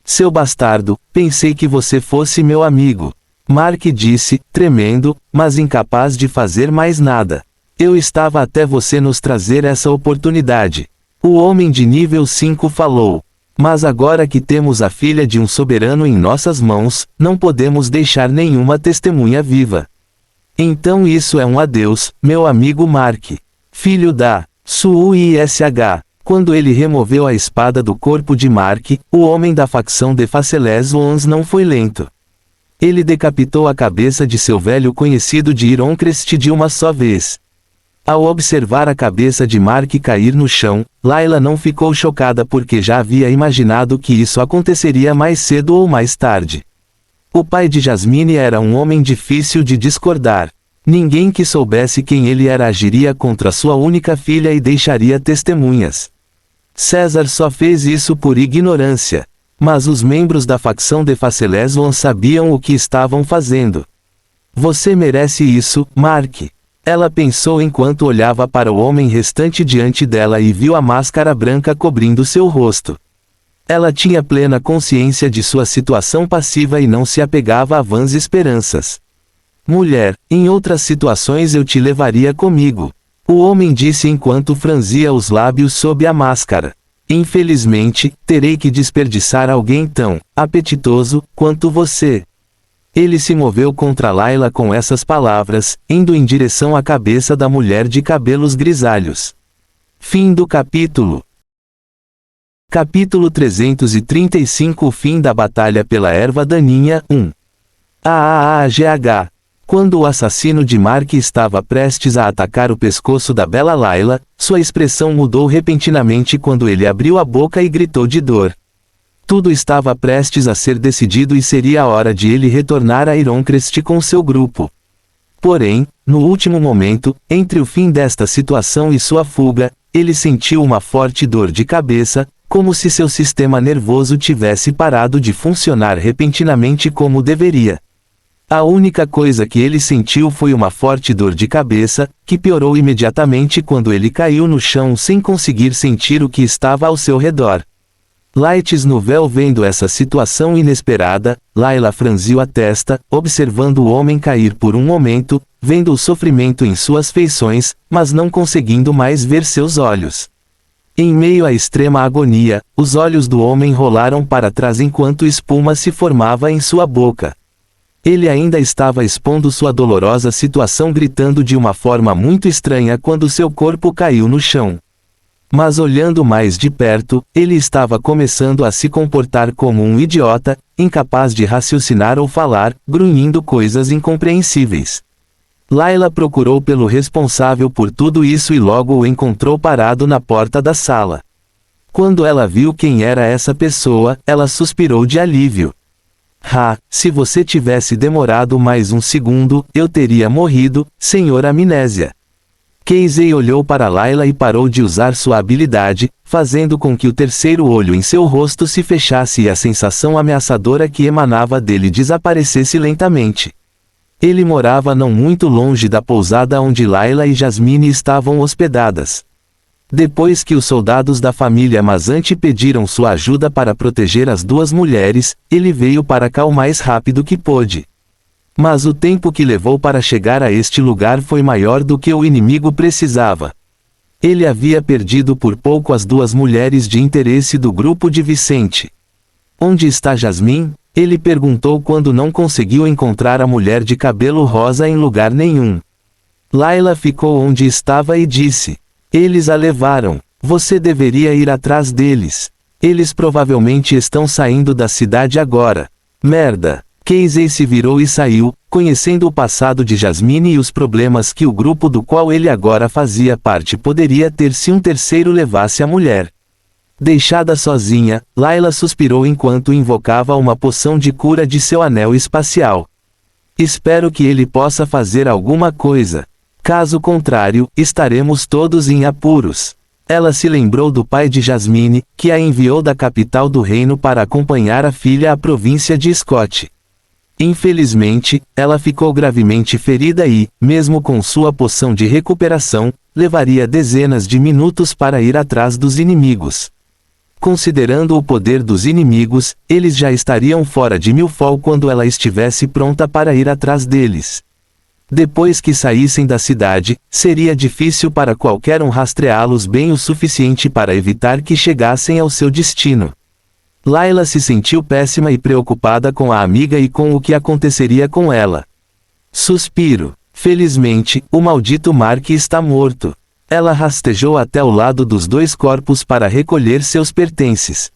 Seu bastardo, pensei que você fosse meu amigo. Mark disse, tremendo, mas incapaz de fazer mais nada. Eu estava até você nos trazer essa oportunidade. O homem de nível 5 falou. Mas agora que temos a filha de um soberano em nossas mãos, não podemos deixar nenhuma testemunha viva. Então isso é um adeus, meu amigo Mark. Filho da Suish. Quando ele removeu a espada do corpo de Mark, o homem da facção de Facelés Ones não foi lento. Ele decapitou a cabeça de seu velho conhecido de Ironcrest de uma só vez. Ao observar a cabeça de Mark cair no chão, Layla não ficou chocada porque já havia imaginado que isso aconteceria mais cedo ou mais tarde. O pai de Jasmine era um homem difícil de discordar. Ninguém que soubesse quem ele era agiria contra sua única filha e deixaria testemunhas. César só fez isso por ignorância. Mas os membros da facção de Faceleswan sabiam o que estavam fazendo. Você merece isso, Mark. Ela pensou enquanto olhava para o homem restante diante dela e viu a máscara branca cobrindo seu rosto. Ela tinha plena consciência de sua situação passiva e não se apegava a vãs esperanças. Mulher, em outras situações eu te levaria comigo. O homem disse enquanto franzia os lábios sob a máscara. Infelizmente, terei que desperdiçar alguém tão apetitoso quanto você. Ele se moveu contra Layla com essas palavras, indo em direção à cabeça da mulher de cabelos grisalhos. Fim do capítulo. Capítulo 335 O fim da batalha pela erva daninha 1. AAAGH. Quando o assassino de Mark estava prestes a atacar o pescoço da bela Layla, sua expressão mudou repentinamente quando ele abriu a boca e gritou de dor. Tudo estava prestes a ser decidido e seria a hora de ele retornar a Ironcrest com seu grupo. Porém, no último momento, entre o fim desta situação e sua fuga, ele sentiu uma forte dor de cabeça, como se seu sistema nervoso tivesse parado de funcionar repentinamente como deveria. A única coisa que ele sentiu foi uma forte dor de cabeça, que piorou imediatamente quando ele caiu no chão sem conseguir sentir o que estava ao seu redor. Lights no véu. Vendo essa situação inesperada, Layla franziu a testa, observando o homem cair por um momento, vendo o sofrimento em suas feições, mas não conseguindo mais ver seus olhos. Em meio à extrema agonia, os olhos do homem rolaram para trás enquanto espuma se formava em sua boca. Ele ainda estava expondo sua dolorosa situação, gritando de uma forma muito estranha quando seu corpo caiu no chão. Mas olhando mais de perto, ele estava começando a se comportar como um idiota, incapaz de raciocinar ou falar, grunhindo coisas incompreensíveis. Layla procurou pelo responsável por tudo isso e logo o encontrou parado na porta da sala. Quando ela viu quem era essa pessoa, ela suspirou de alívio. Se você tivesse demorado mais um segundo, eu teria morrido, Senhor Amnésia. Casey olhou para Layla e parou de usar sua habilidade, fazendo com que o terceiro olho em seu rosto se fechasse e a sensação ameaçadora que emanava dele desaparecesse lentamente. Ele morava não muito longe da pousada onde Layla e Jasmine estavam hospedadas. Depois que os soldados da família Mazante pediram sua ajuda para proteger as duas mulheres, ele veio para cá o mais rápido que pôde. Mas o tempo que levou para chegar a este lugar foi maior do que o inimigo precisava. Ele havia perdido por pouco as duas mulheres de interesse do grupo de Vicente. Onde está Jasmine? Ele perguntou quando não conseguiu encontrar a mulher de cabelo rosa em lugar nenhum. Layla ficou onde estava e disse: eles a levaram. Você deveria ir atrás deles. Eles provavelmente estão saindo da cidade agora. Merda. Casey se virou e saiu, conhecendo o passado de Jasmine e os problemas que o grupo do qual ele agora fazia parte poderia ter se um terceiro levasse a mulher. Deixada sozinha, Layla suspirou enquanto invocava uma poção de cura de seu anel espacial. Espero que ele possa fazer alguma coisa. Caso contrário, estaremos todos em apuros. Ela se lembrou do pai de Jasmine, que a enviou da capital do reino para acompanhar a filha à província de Scott. Infelizmente, ela ficou gravemente ferida e, mesmo com sua poção de recuperação, levaria dezenas de minutos para ir atrás dos inimigos. Considerando o poder dos inimigos, eles já estariam fora de Milfall quando ela estivesse pronta para ir atrás deles. Depois que saíssem da cidade, seria difícil para qualquer um rastreá-los bem o suficiente para evitar que chegassem ao seu destino. Layla se sentiu péssima e preocupada com a amiga e com o que aconteceria com ela. Suspiro. Felizmente, o maldito Mark está morto. Ela rastejou até o lado dos dois corpos para recolher seus pertences.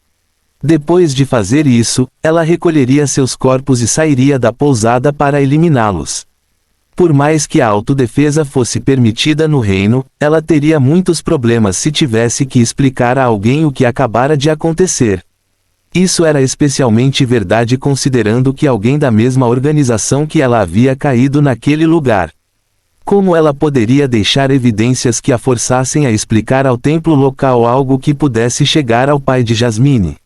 Depois de fazer isso, ela recolheria seus corpos e sairia da pousada para eliminá-los. Por mais que a autodefesa fosse permitida no reino, ela teria muitos problemas se tivesse que explicar a alguém o que acabara de acontecer. Isso era especialmente verdade considerando que alguém da mesma organização que ela havia caído naquele lugar. Como ela poderia deixar evidências que a forçassem a explicar ao templo local algo que pudesse chegar ao pai de Jasmine?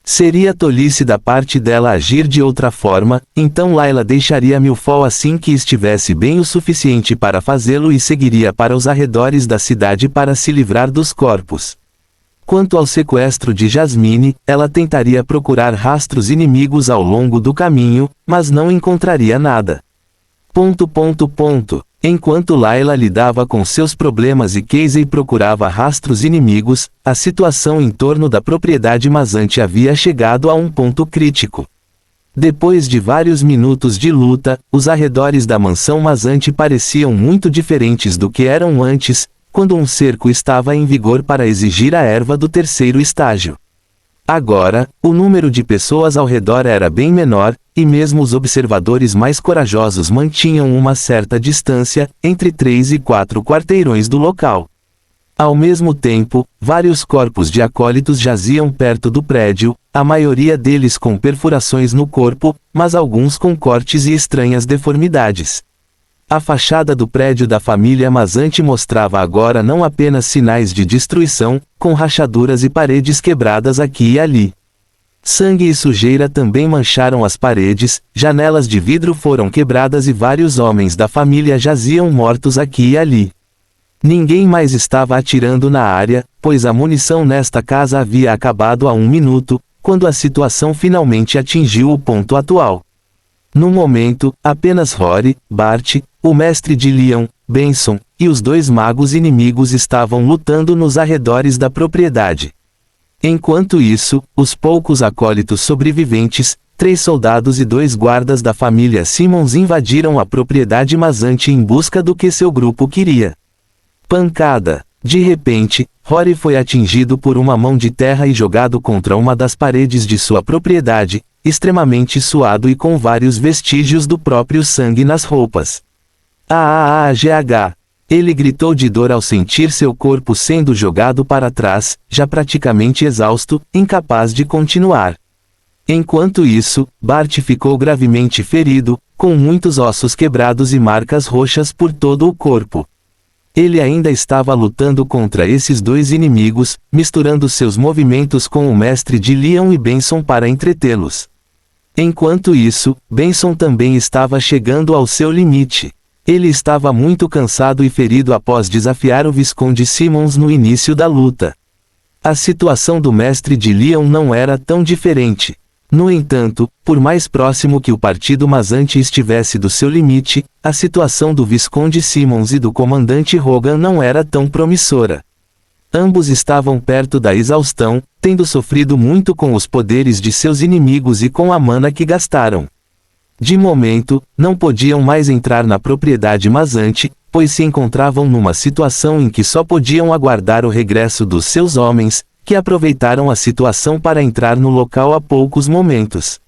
Seria tolice da parte dela agir de outra forma, então Layla deixaria Milfol assim que estivesse bem o suficiente para fazê-lo e seguiria para os arredores da cidade para se livrar dos corpos. Quanto ao sequestro de Jasmine, ela tentaria procurar rastros inimigos ao longo do caminho, mas não encontraria nada. Enquanto Layla lidava com seus problemas e Casey procurava rastros inimigos, a situação em torno da propriedade Mazante havia chegado a um ponto crítico. Depois de vários minutos de luta, os arredores da mansão Mazante pareciam muito diferentes do que eram antes, quando um cerco estava em vigor para exigir a erva do terceiro estágio. Agora, o número de pessoas ao redor era bem menor, e mesmo os observadores mais corajosos mantinham uma certa distância, entre 3 e 4 quarteirões do local. Ao mesmo tempo, vários corpos de acólitos jaziam perto do prédio, a maioria deles com perfurações no corpo, mas alguns com cortes e estranhas deformidades. A fachada do prédio da família Mazante mostrava agora não apenas sinais de destruição, com rachaduras e paredes quebradas aqui e ali. Sangue e sujeira também mancharam as paredes, janelas de vidro foram quebradas e vários homens da família jaziam mortos aqui e ali. Ninguém mais estava atirando na área, pois a munição nesta casa havia acabado há um minuto, quando a situação finalmente atingiu o ponto atual. No momento, apenas Rory, Bart, o mestre de Leon, Benson, e os dois magos inimigos estavam lutando nos arredores da propriedade. Enquanto isso, os poucos acólitos sobreviventes, 3 soldados e 2 guardas da família Simmons invadiram a propriedade Mazante em busca do que seu grupo queria. Pancada! De repente, Rory foi atingido por uma mão de terra e jogado contra uma das paredes de sua propriedade, extremamente suado e com vários vestígios do próprio sangue nas roupas. GH! Ele gritou de dor ao sentir seu corpo sendo jogado para trás, já praticamente exausto, incapaz de continuar. Enquanto isso, Bart ficou gravemente ferido, com muitos ossos quebrados e marcas roxas por todo o corpo. Ele ainda estava lutando contra esses 2 inimigos, misturando seus movimentos com o mestre de Leon e Benson para entretê-los. Enquanto isso, Benson também estava chegando ao seu limite. Ele estava muito cansado e ferido após desafiar o Visconde Simmons no início da luta. A situação do mestre de Leon não era tão diferente. No entanto, por mais próximo que o partido Mazante estivesse do seu limite, a situação do Visconde Simmons e do comandante Hogan não era tão promissora. Ambos estavam perto da exaustão, tendo sofrido muito com os poderes de seus inimigos e com a mana que gastaram. De momento, não podiam mais entrar na propriedade Mazante, pois se encontravam numa situação em que só podiam aguardar o regresso dos seus homens, que aproveitaram a situação para entrar no local a poucos momentos.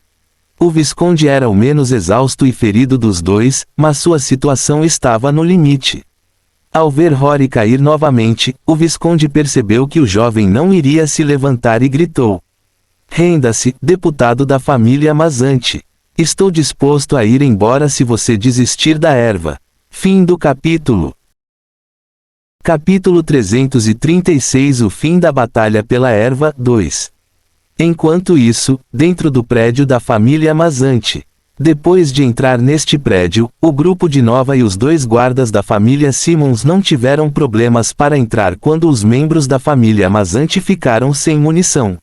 O Visconde era o menos exausto e ferido dos 2, mas sua situação estava no limite. Ao ver Rory cair novamente, o Visconde percebeu que o jovem não iria se levantar e gritou: "Renda-se, deputado da família Mazante. Estou disposto a ir embora se você desistir da erva." Fim do capítulo. Capítulo 336 O fim da batalha pela erva 2. Enquanto isso, dentro do prédio da família Mazante. Depois de entrar neste prédio, o grupo de Nova e os 2 guardas da família Simmons não tiveram problemas para entrar quando os membros da família Mazante ficaram sem munição.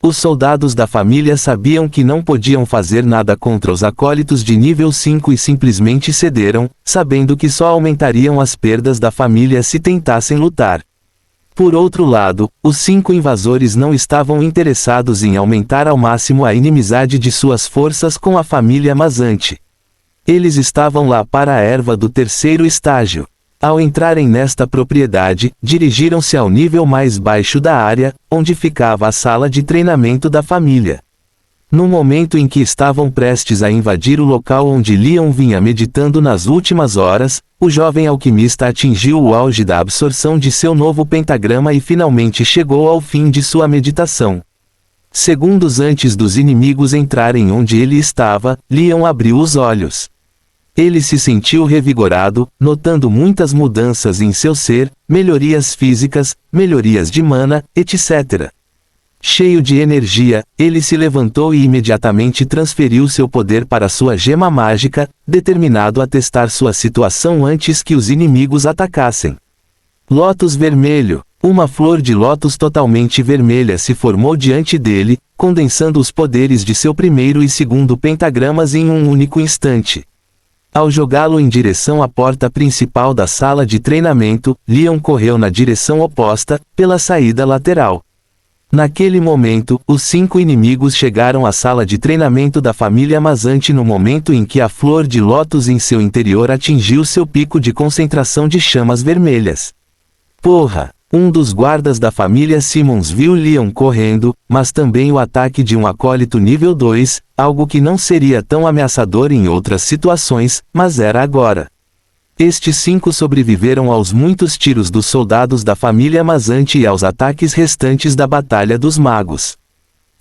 Os soldados da família sabiam que não podiam fazer nada contra os acólitos de nível 5 e simplesmente cederam, sabendo que só aumentariam as perdas da família se tentassem lutar. Por outro lado, os 5 invasores não estavam interessados em aumentar ao máximo a inimizade de suas forças com a família Mazante. Eles estavam lá para a erva do terceiro estágio. Ao entrarem nesta propriedade, dirigiram-se ao nível mais baixo da área, onde ficava a sala de treinamento da família. No momento em que estavam prestes a invadir o local onde Leon vinha meditando nas últimas horas, o jovem alquimista atingiu o auge da absorção de seu novo pentagrama e finalmente chegou ao fim de sua meditação. Segundos antes dos inimigos entrarem onde ele estava, Leon abriu os olhos. Ele se sentiu revigorado, notando muitas mudanças em seu ser, melhorias físicas, melhorias de mana, etc. Cheio de energia, ele se levantou e imediatamente transferiu seu poder para sua gema mágica, determinado a testar sua situação antes que os inimigos atacassem. Lótus vermelho. Uma flor de lótus totalmente vermelha se formou diante dele, condensando os poderes de seu primeiro e segundo pentagramas em um único instante. Ao jogá-lo em direção à porta principal da sala de treinamento, Leon correu na direção oposta, pela saída lateral. Naquele momento, os 5 inimigos chegaram à sala de treinamento da família Mazante no momento em que a flor de lótus em seu interior atingiu seu pico de concentração de chamas vermelhas. Porra! Um dos guardas da família Simmons viu Leon correndo, mas também o ataque de um acólito nível 2, algo que não seria tão ameaçador em outras situações, mas era agora. Estes 5 sobreviveram aos muitos tiros dos soldados da família Mazante e aos ataques restantes da Batalha dos Magos.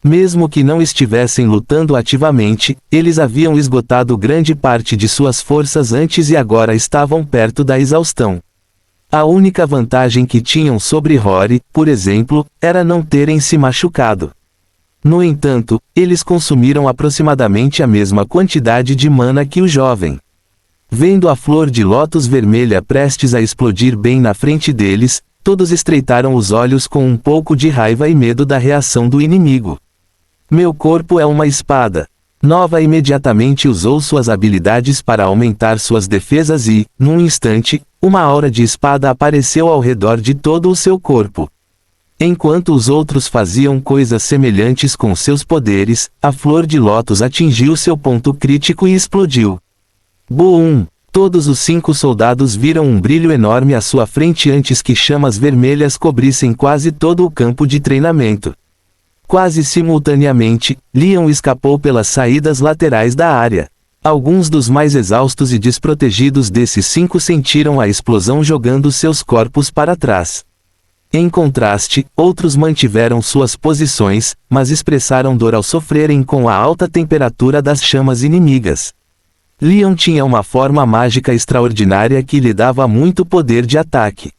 Mesmo que não estivessem lutando ativamente, eles haviam esgotado grande parte de suas forças antes e agora estavam perto da exaustão. A única vantagem que tinham sobre Rory, por exemplo, era não terem se machucado. No entanto, eles consumiram aproximadamente a mesma quantidade de mana que o jovem. Vendo a flor de lótus vermelha prestes a explodir bem na frente deles, todos estreitaram os olhos com um pouco de raiva e medo da reação do inimigo. Meu corpo é uma espada. Nova imediatamente usou suas habilidades para aumentar suas defesas e, num instante, uma aura de espada apareceu ao redor de todo o seu corpo. Enquanto os outros faziam coisas semelhantes com seus poderes, a flor de lótus atingiu seu ponto crítico e explodiu. Boom! Todos os 5 soldados viram um brilho enorme à sua frente antes que chamas vermelhas cobrissem quase todo o campo de treinamento. Quase simultaneamente, Leon escapou pelas saídas laterais da área. Alguns dos mais exaustos e desprotegidos desses 5 sentiram a explosão jogando seus corpos para trás. Em contraste, outros mantiveram suas posições, mas expressaram dor ao sofrerem com a alta temperatura das chamas inimigas. Leon tinha uma forma mágica extraordinária que lhe dava muito poder de ataque.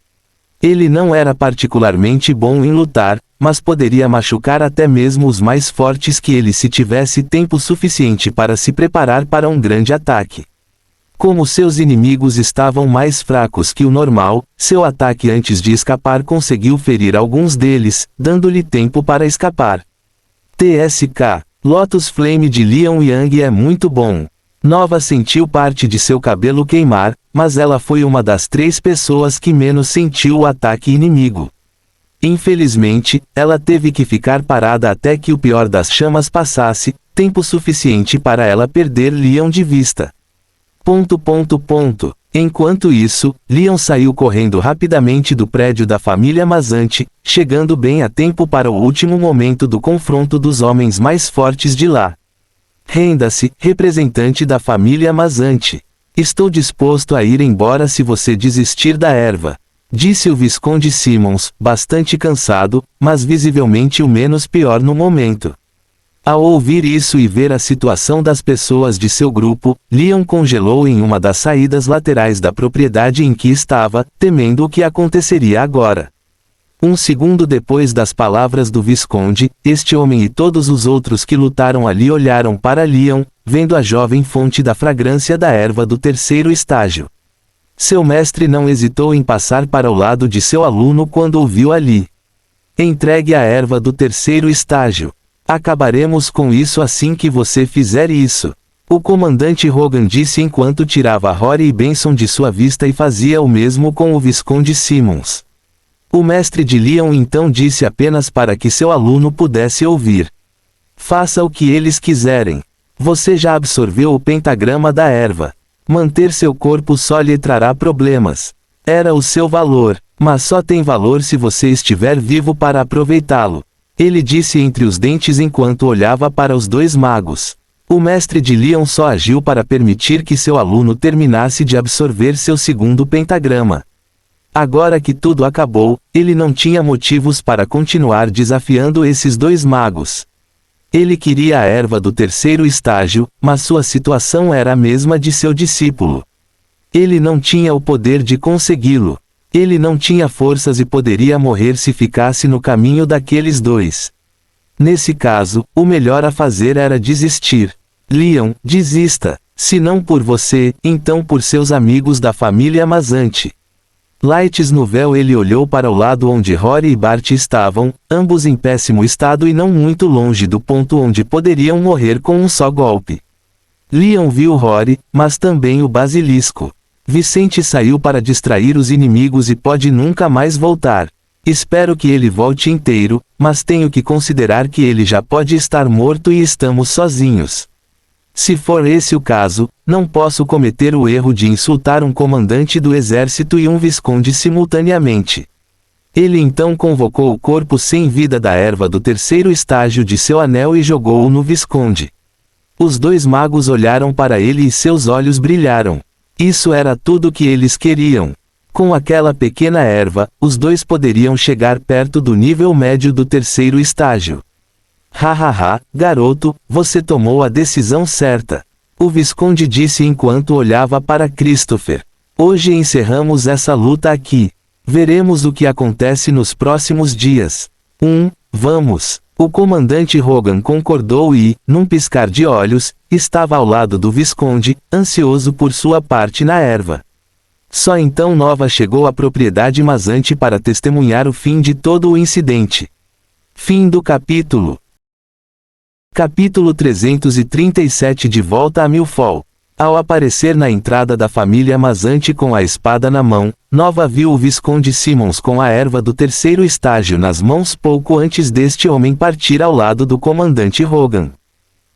Ele não era particularmente bom em lutar, mas poderia machucar até mesmo os mais fortes que ele se tivesse tempo suficiente para se preparar para um grande ataque. Como seus inimigos estavam mais fracos que o normal, seu ataque antes de escapar conseguiu ferir alguns deles, dando-lhe tempo para escapar. TSK. Lotus Flame de Leon Yang é muito bom. Nova sentiu parte de seu cabelo queimar, mas ela foi uma das 3 pessoas que menos sentiu o ataque inimigo. Infelizmente, ela teve que ficar parada até que o pior das chamas passasse, tempo suficiente para ela perder Leon de vista. Enquanto isso, Leon saiu correndo rapidamente do prédio da família Mazante, chegando bem a tempo para o último momento do confronto dos homens mais fortes de lá. Renda-se, representante da família Mazante. Estou disposto a ir embora se você desistir da erva, disse o Visconde Simmons, bastante cansado, mas visivelmente o menos pior no momento. Ao ouvir isso e ver a situação das pessoas de seu grupo, Leon congelou em uma das saídas laterais da propriedade em que estava, temendo o que aconteceria agora. Um segundo depois das palavras do Visconde, este homem e todos os outros que lutaram ali olharam para Leon, vendo a jovem fonte da fragrância da erva do 3º estágio. Seu mestre não hesitou em passar para o lado de seu aluno quando o viu ali. Entregue a erva do 3º estágio. Acabaremos com isso assim que você fizer isso. O comandante Hogan disse enquanto tirava Rory e Benson de sua vista e fazia o mesmo com o Visconde Simmons. O mestre de Leon então disse apenas para que seu aluno pudesse ouvir. Faça o que eles quiserem. Você já absorveu o pentagrama da erva. Manter seu corpo só lhe trará problemas. Era o seu valor, mas só tem valor se você estiver vivo para aproveitá-lo. Ele disse entre os dentes enquanto olhava para os 2 magos. O mestre de Leon só agiu para permitir que seu aluno terminasse de absorver seu segundo pentagrama. Agora que tudo acabou, ele não tinha motivos para continuar desafiando esses 2 magos. Ele queria a erva do terceiro estágio, mas sua situação era a mesma de seu discípulo. Ele não tinha o poder de consegui-lo. Ele não tinha forças e poderia morrer se ficasse no caminho daqueles dois. Nesse caso, o melhor a fazer era desistir. Leon, desista. Se não por você, então por seus amigos da família Mazanti. Lights no véu. Ele olhou para o lado onde Rory e Bart estavam, ambos em péssimo estado e não muito longe do ponto onde poderiam morrer com um só golpe. Leon viu Rory, mas também o basilisco. Vicente saiu para distrair os inimigos e pode nunca mais voltar. Espero que ele volte inteiro, mas tenho que considerar que ele já pode estar morto e estamos sozinhos. Se for esse o caso, não posso cometer o erro de insultar um comandante do exército e um visconde simultaneamente. Ele então convocou o corpo sem vida da erva do terceiro estágio de seu anel e jogou-o no visconde. Os dois magos olharam para ele e seus olhos brilharam. Isso era tudo que eles queriam. Com aquela pequena erva, os dois poderiam chegar perto do nível médio do terceiro estágio. Hahaha, garoto, você tomou a decisão certa. O visconde disse enquanto olhava para Christopher. Hoje encerramos essa luta aqui. Veremos o que acontece nos próximos dias. Vamos. O comandante Hogan concordou e, num piscar de olhos, estava ao lado do visconde, ansioso por sua parte na erva. Só então Nova chegou à propriedade Mazanti para testemunhar o fim de todo o incidente. Fim do capítulo. Capítulo 337. De volta a Milfall. Ao aparecer na entrada da família Mazanti com a espada na mão, Nova viu o Visconde Simmons com a erva do terceiro estágio nas mãos pouco antes deste homem partir ao lado do comandante Hogan.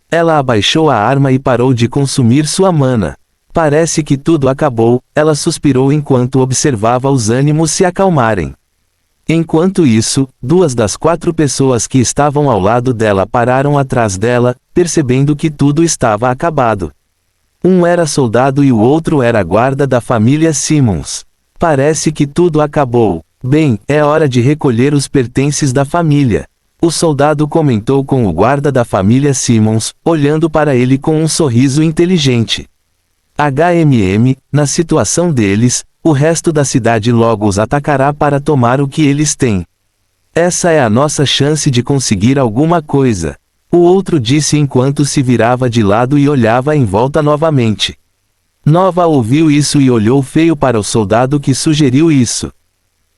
Ela abaixou a arma e parou de consumir sua mana. Parece que tudo acabou, ela suspirou enquanto observava os ânimos se acalmarem. Enquanto isso, 2 das 4 pessoas que estavam ao lado dela pararam atrás dela, percebendo que tudo estava acabado. Um era soldado e o outro era guarda da família Simmons. Parece que tudo acabou. Bem, é hora de recolher os pertences da família. O soldado comentou com o guarda da família Simmons, olhando para ele com um sorriso inteligente. Na situação deles, o resto da cidade logo os atacará para tomar o que eles têm. Essa é a nossa chance de conseguir alguma coisa. O outro disse enquanto se virava de lado e olhava em volta novamente. Nova ouviu isso e olhou feio para o soldado que sugeriu isso.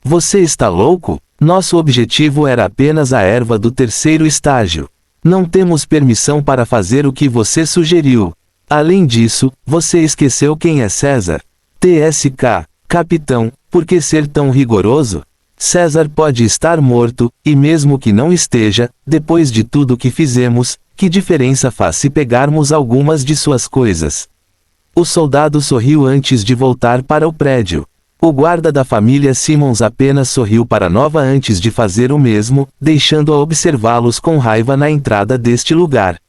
Você está louco? Nosso objetivo era apenas a erva do terceiro estágio. Não temos permissão para fazer o que você sugeriu. Além disso, você esqueceu quem é César? TSK, capitão, por que ser tão rigoroso? César pode estar morto, e mesmo que não esteja, depois de tudo que fizemos, que diferença faz se pegarmos algumas de suas coisas? O soldado sorriu antes de voltar para o prédio. O guarda da família Simmons apenas sorriu para Nova antes de fazer o mesmo, deixando-a observá-los com raiva na entrada deste lugar.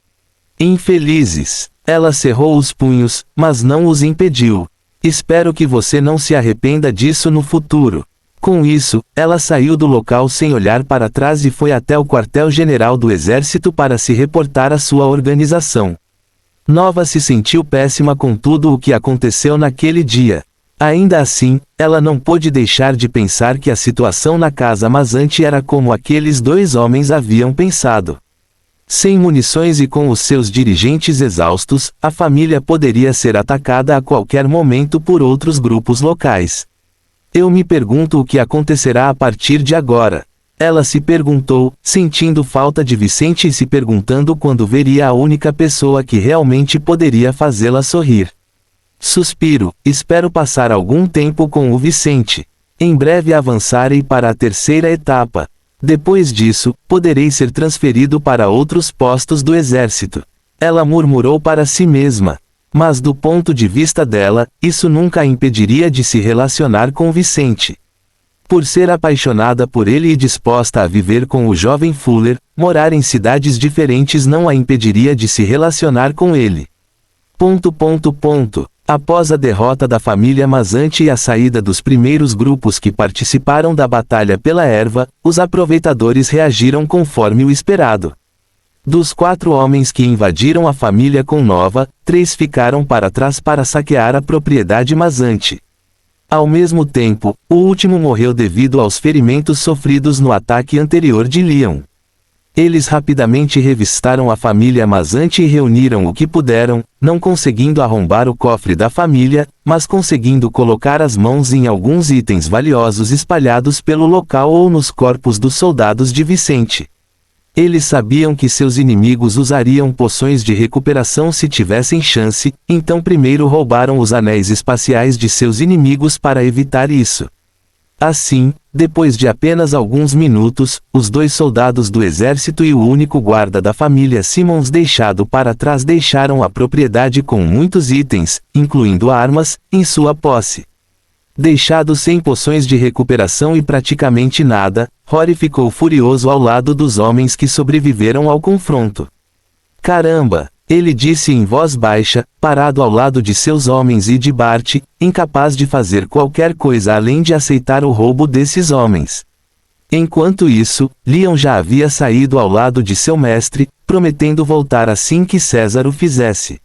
Infelizes. Ela cerrou os punhos, mas não os impediu. Espero que você não se arrependa disso no futuro. Com isso, ela saiu do local sem olhar para trás e foi até o quartel-general do exército para se reportar à sua organização. Nova se sentiu péssima com tudo o que aconteceu naquele dia. Ainda assim, ela não pôde deixar de pensar que a situação na casa Mazanti era como aqueles 2 homens haviam pensado. Sem munições e com os seus dirigentes exaustos, a família poderia ser atacada a qualquer momento por outros grupos locais. Eu me pergunto o que acontecerá a partir de agora. Ela se perguntou, sentindo falta de Vicente e se perguntando quando veria a única pessoa que realmente poderia fazê-la sorrir. Suspiro, espero passar algum tempo com o Vicente. Em breve avançarei para a terceira etapa. Depois disso, poderei ser transferido para outros postos do exército. Ela murmurou para si mesma. Mas do ponto de vista dela, isso nunca a impediria de se relacionar com Vicente. Por ser apaixonada por ele e disposta a viver com o jovem Fuller, morar em cidades diferentes não a impediria de se relacionar com ele. Após a derrota da família Mazanti e a saída dos primeiros grupos que participaram da batalha pela erva, os aproveitadores reagiram conforme o esperado. Dos 4 homens que invadiram a família com Nova, 3 ficaram para trás para saquear a propriedade Mazante. Ao mesmo tempo, o último morreu devido aos ferimentos sofridos no ataque anterior de Leon. Eles rapidamente revistaram a família Mazante e reuniram o que puderam, não conseguindo arrombar o cofre da família, mas conseguindo colocar as mãos em alguns itens valiosos espalhados pelo local ou nos corpos dos soldados de Vicente. Eles sabiam que seus inimigos usariam poções de recuperação se tivessem chance, então primeiro roubaram os anéis espaciais de seus inimigos para evitar isso. Assim, depois de apenas alguns minutos, os 2 soldados do exército e o único guarda da família Simmons deixado para trás deixaram a propriedade com muitos itens, incluindo armas, em sua posse. Deixado sem poções de recuperação e praticamente nada, Rory ficou furioso ao lado dos homens que sobreviveram ao confronto. Caramba! Ele disse em voz baixa, parado ao lado de seus homens e de Bart, incapaz de fazer qualquer coisa além de aceitar o roubo desses homens. Enquanto isso, Leon já havia saído ao lado de seu mestre, prometendo voltar assim que César o fizesse.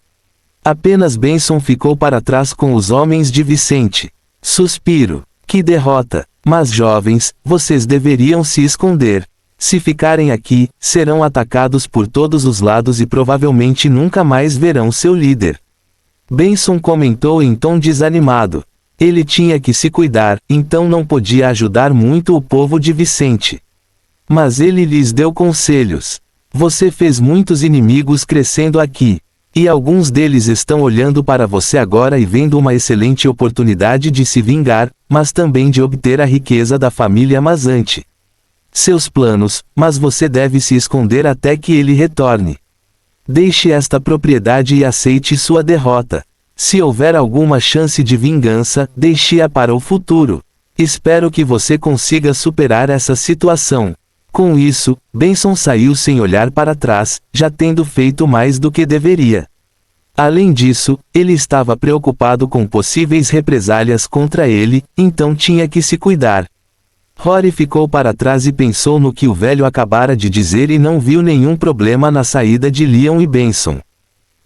Apenas Benson ficou para trás com os homens de Vicente. Suspiro. Que derrota! Mas jovens, vocês deveriam se esconder. Se ficarem aqui, serão atacados por todos os lados e provavelmente nunca mais verão seu líder. Benson comentou em tom desanimado. Ele tinha que se cuidar, então não podia ajudar muito o povo de Vicente. Mas ele lhes deu conselhos. Você fez muitos inimigos crescendo aqui. E alguns deles estão olhando para você agora e vendo uma excelente oportunidade de se vingar, mas também de obter a riqueza da família Mazante. Seus planos, mas você deve se esconder até que ele retorne. Deixe esta propriedade e aceite sua derrota. Se houver alguma chance de vingança, deixe-a para o futuro. Espero que você consiga superar essa situação. Com isso, Benson saiu sem olhar para trás, já tendo feito mais do que deveria. Além disso, ele estava preocupado com possíveis represálias contra ele, então tinha que se cuidar. Rory ficou para trás e pensou no que o velho acabara de dizer e não viu nenhum problema na saída de Leon e Benson.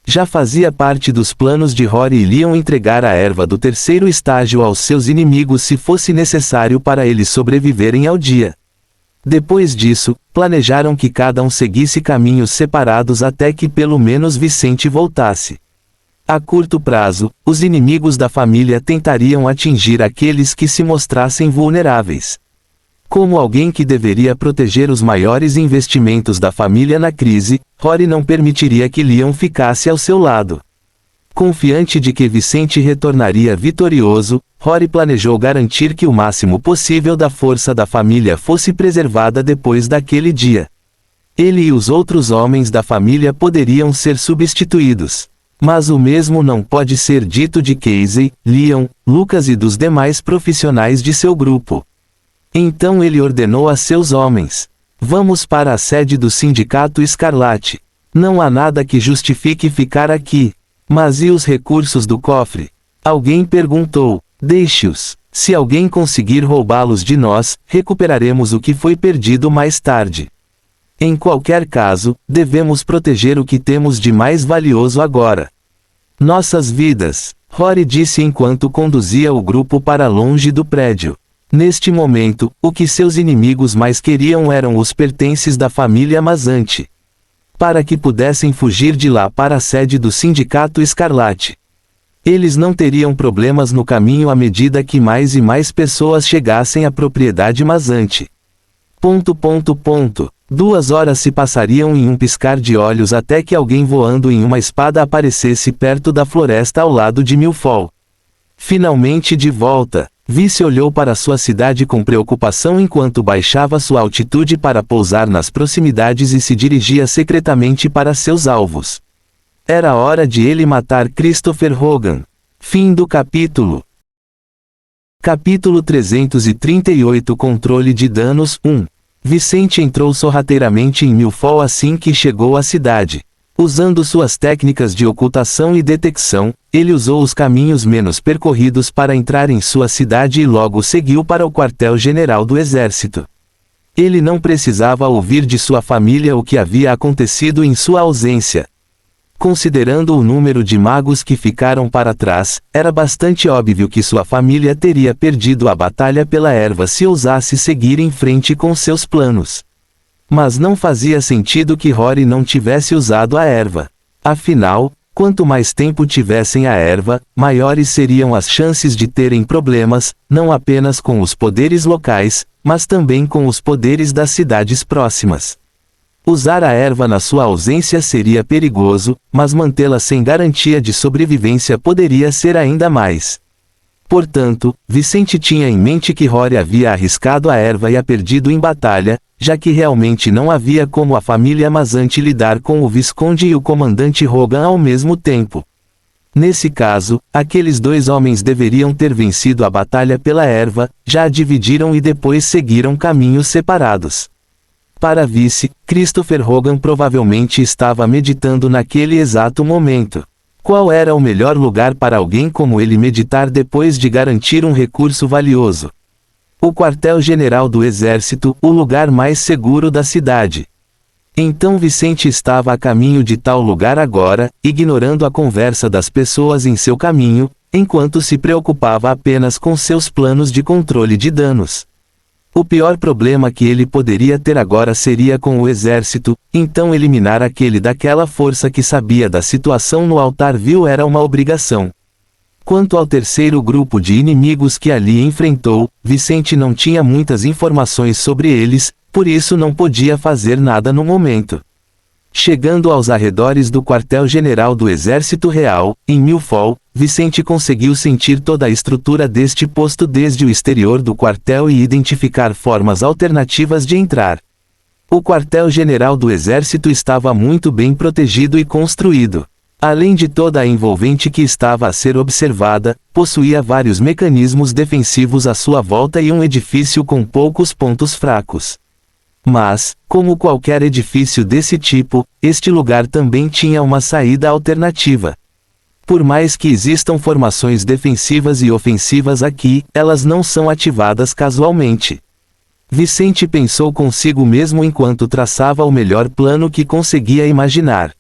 Já fazia parte dos planos de Rory e Leon entregar a erva do 3º estágio aos seus inimigos se fosse necessário para eles sobreviverem ao dia. Depois disso, planejaram que cada um seguisse caminhos separados até que pelo menos Vicente voltasse. A curto prazo, os inimigos da família tentariam atingir aqueles que se mostrassem vulneráveis. Como alguém que deveria proteger os maiores investimentos da família na crise, Rory não permitiria que Leon ficasse ao seu lado. Confiante de que Vicente retornaria vitorioso, Rory planejou garantir que o máximo possível da força da família fosse preservada depois daquele dia. Ele e os outros homens da família poderiam ser substituídos. Mas o mesmo não pode ser dito de Casey, Leon, Lucas e dos demais profissionais de seu grupo. Então ele ordenou a seus homens: vamos para a sede do Sindicato Escarlate. Não há nada que justifique ficar aqui. Mas e os recursos do cofre? Alguém perguntou. Deixe-os. Se alguém conseguir roubá-los de nós, recuperaremos o que foi perdido mais tarde. Em qualquer caso, devemos proteger o que temos de mais valioso agora. Nossas vidas, Rory disse enquanto conduzia o grupo para longe do prédio. Neste momento, o que seus inimigos mais queriam eram os pertences da família Mazante. Para que pudessem fugir de lá para a sede do Sindicato Escarlate. Eles não teriam problemas no caminho à medida que mais e mais pessoas chegassem à propriedade Mazante. 2 horas se passariam em um piscar de olhos até que alguém voando em uma espada aparecesse perto da floresta ao lado de Milfall. Finalmente de volta, Vice olhou para sua cidade com preocupação enquanto baixava sua altitude para pousar nas proximidades e se dirigia secretamente para seus alvos. Era hora de ele matar Christopher Hogan. Fim do capítulo. Capítulo 338 Controle de danos 1. Vicente entrou sorrateiramente em Milfall assim que chegou à cidade. Usando suas técnicas de ocultação e detecção, ele usou os caminhos menos percorridos para entrar em sua cidade e logo seguiu para o quartel-general do exército. Ele não precisava ouvir de sua família o que havia acontecido em sua ausência. Considerando o número de magos que ficaram para trás, era bastante óbvio que sua família teria perdido a batalha pela erva se ousasse seguir em frente com seus planos. Mas não fazia sentido que Rory não tivesse usado a erva. Afinal, quanto mais tempo tivessem a erva, maiores seriam as chances de terem problemas, não apenas com os poderes locais, mas também com os poderes das cidades próximas. Usar a erva na sua ausência seria perigoso, mas mantê-la sem garantia de sobrevivência poderia ser ainda mais. Portanto, Vicente tinha em mente que Rory havia arriscado a erva e a perdido em batalha, já que realmente não havia como a família Mazante lidar com o Visconde e o comandante Rogan ao mesmo tempo. Nesse caso, aqueles dois homens deveriam ter vencido a batalha pela erva, já a dividiram e depois seguiram caminhos separados. Para vice, Christopher Rogan provavelmente estava meditando naquele exato momento. Qual era o melhor lugar para alguém como ele meditar depois de garantir um recurso valioso? O quartel-general do exército, o lugar mais seguro da cidade. Então Vicente estava a caminho de tal lugar agora, ignorando a conversa das pessoas em seu caminho, enquanto se preocupava apenas com seus planos de controle de danos. O pior problema que ele poderia ter agora seria com o exército, então eliminar aquele daquela força que sabia da situação no Altarville era uma obrigação. Quanto ao terceiro grupo de inimigos que ali enfrentou, Vicente não tinha muitas informações sobre eles, por isso não podia fazer nada no momento. Chegando aos arredores do quartel-general do Exército Real, em Millfall, Vicente conseguiu sentir toda a estrutura deste posto desde o exterior do quartel e identificar formas alternativas de entrar. O quartel-general do Exército estava muito bem protegido e construído. Além de toda a envolvente que estava a ser observada, possuía vários mecanismos defensivos à sua volta e um edifício com poucos pontos fracos. Mas, como qualquer edifício desse tipo, este lugar também tinha uma saída alternativa. Por mais que existam formações defensivas e ofensivas aqui, elas não são ativadas casualmente. Vicente pensou consigo mesmo enquanto traçava o melhor plano que conseguia imaginar.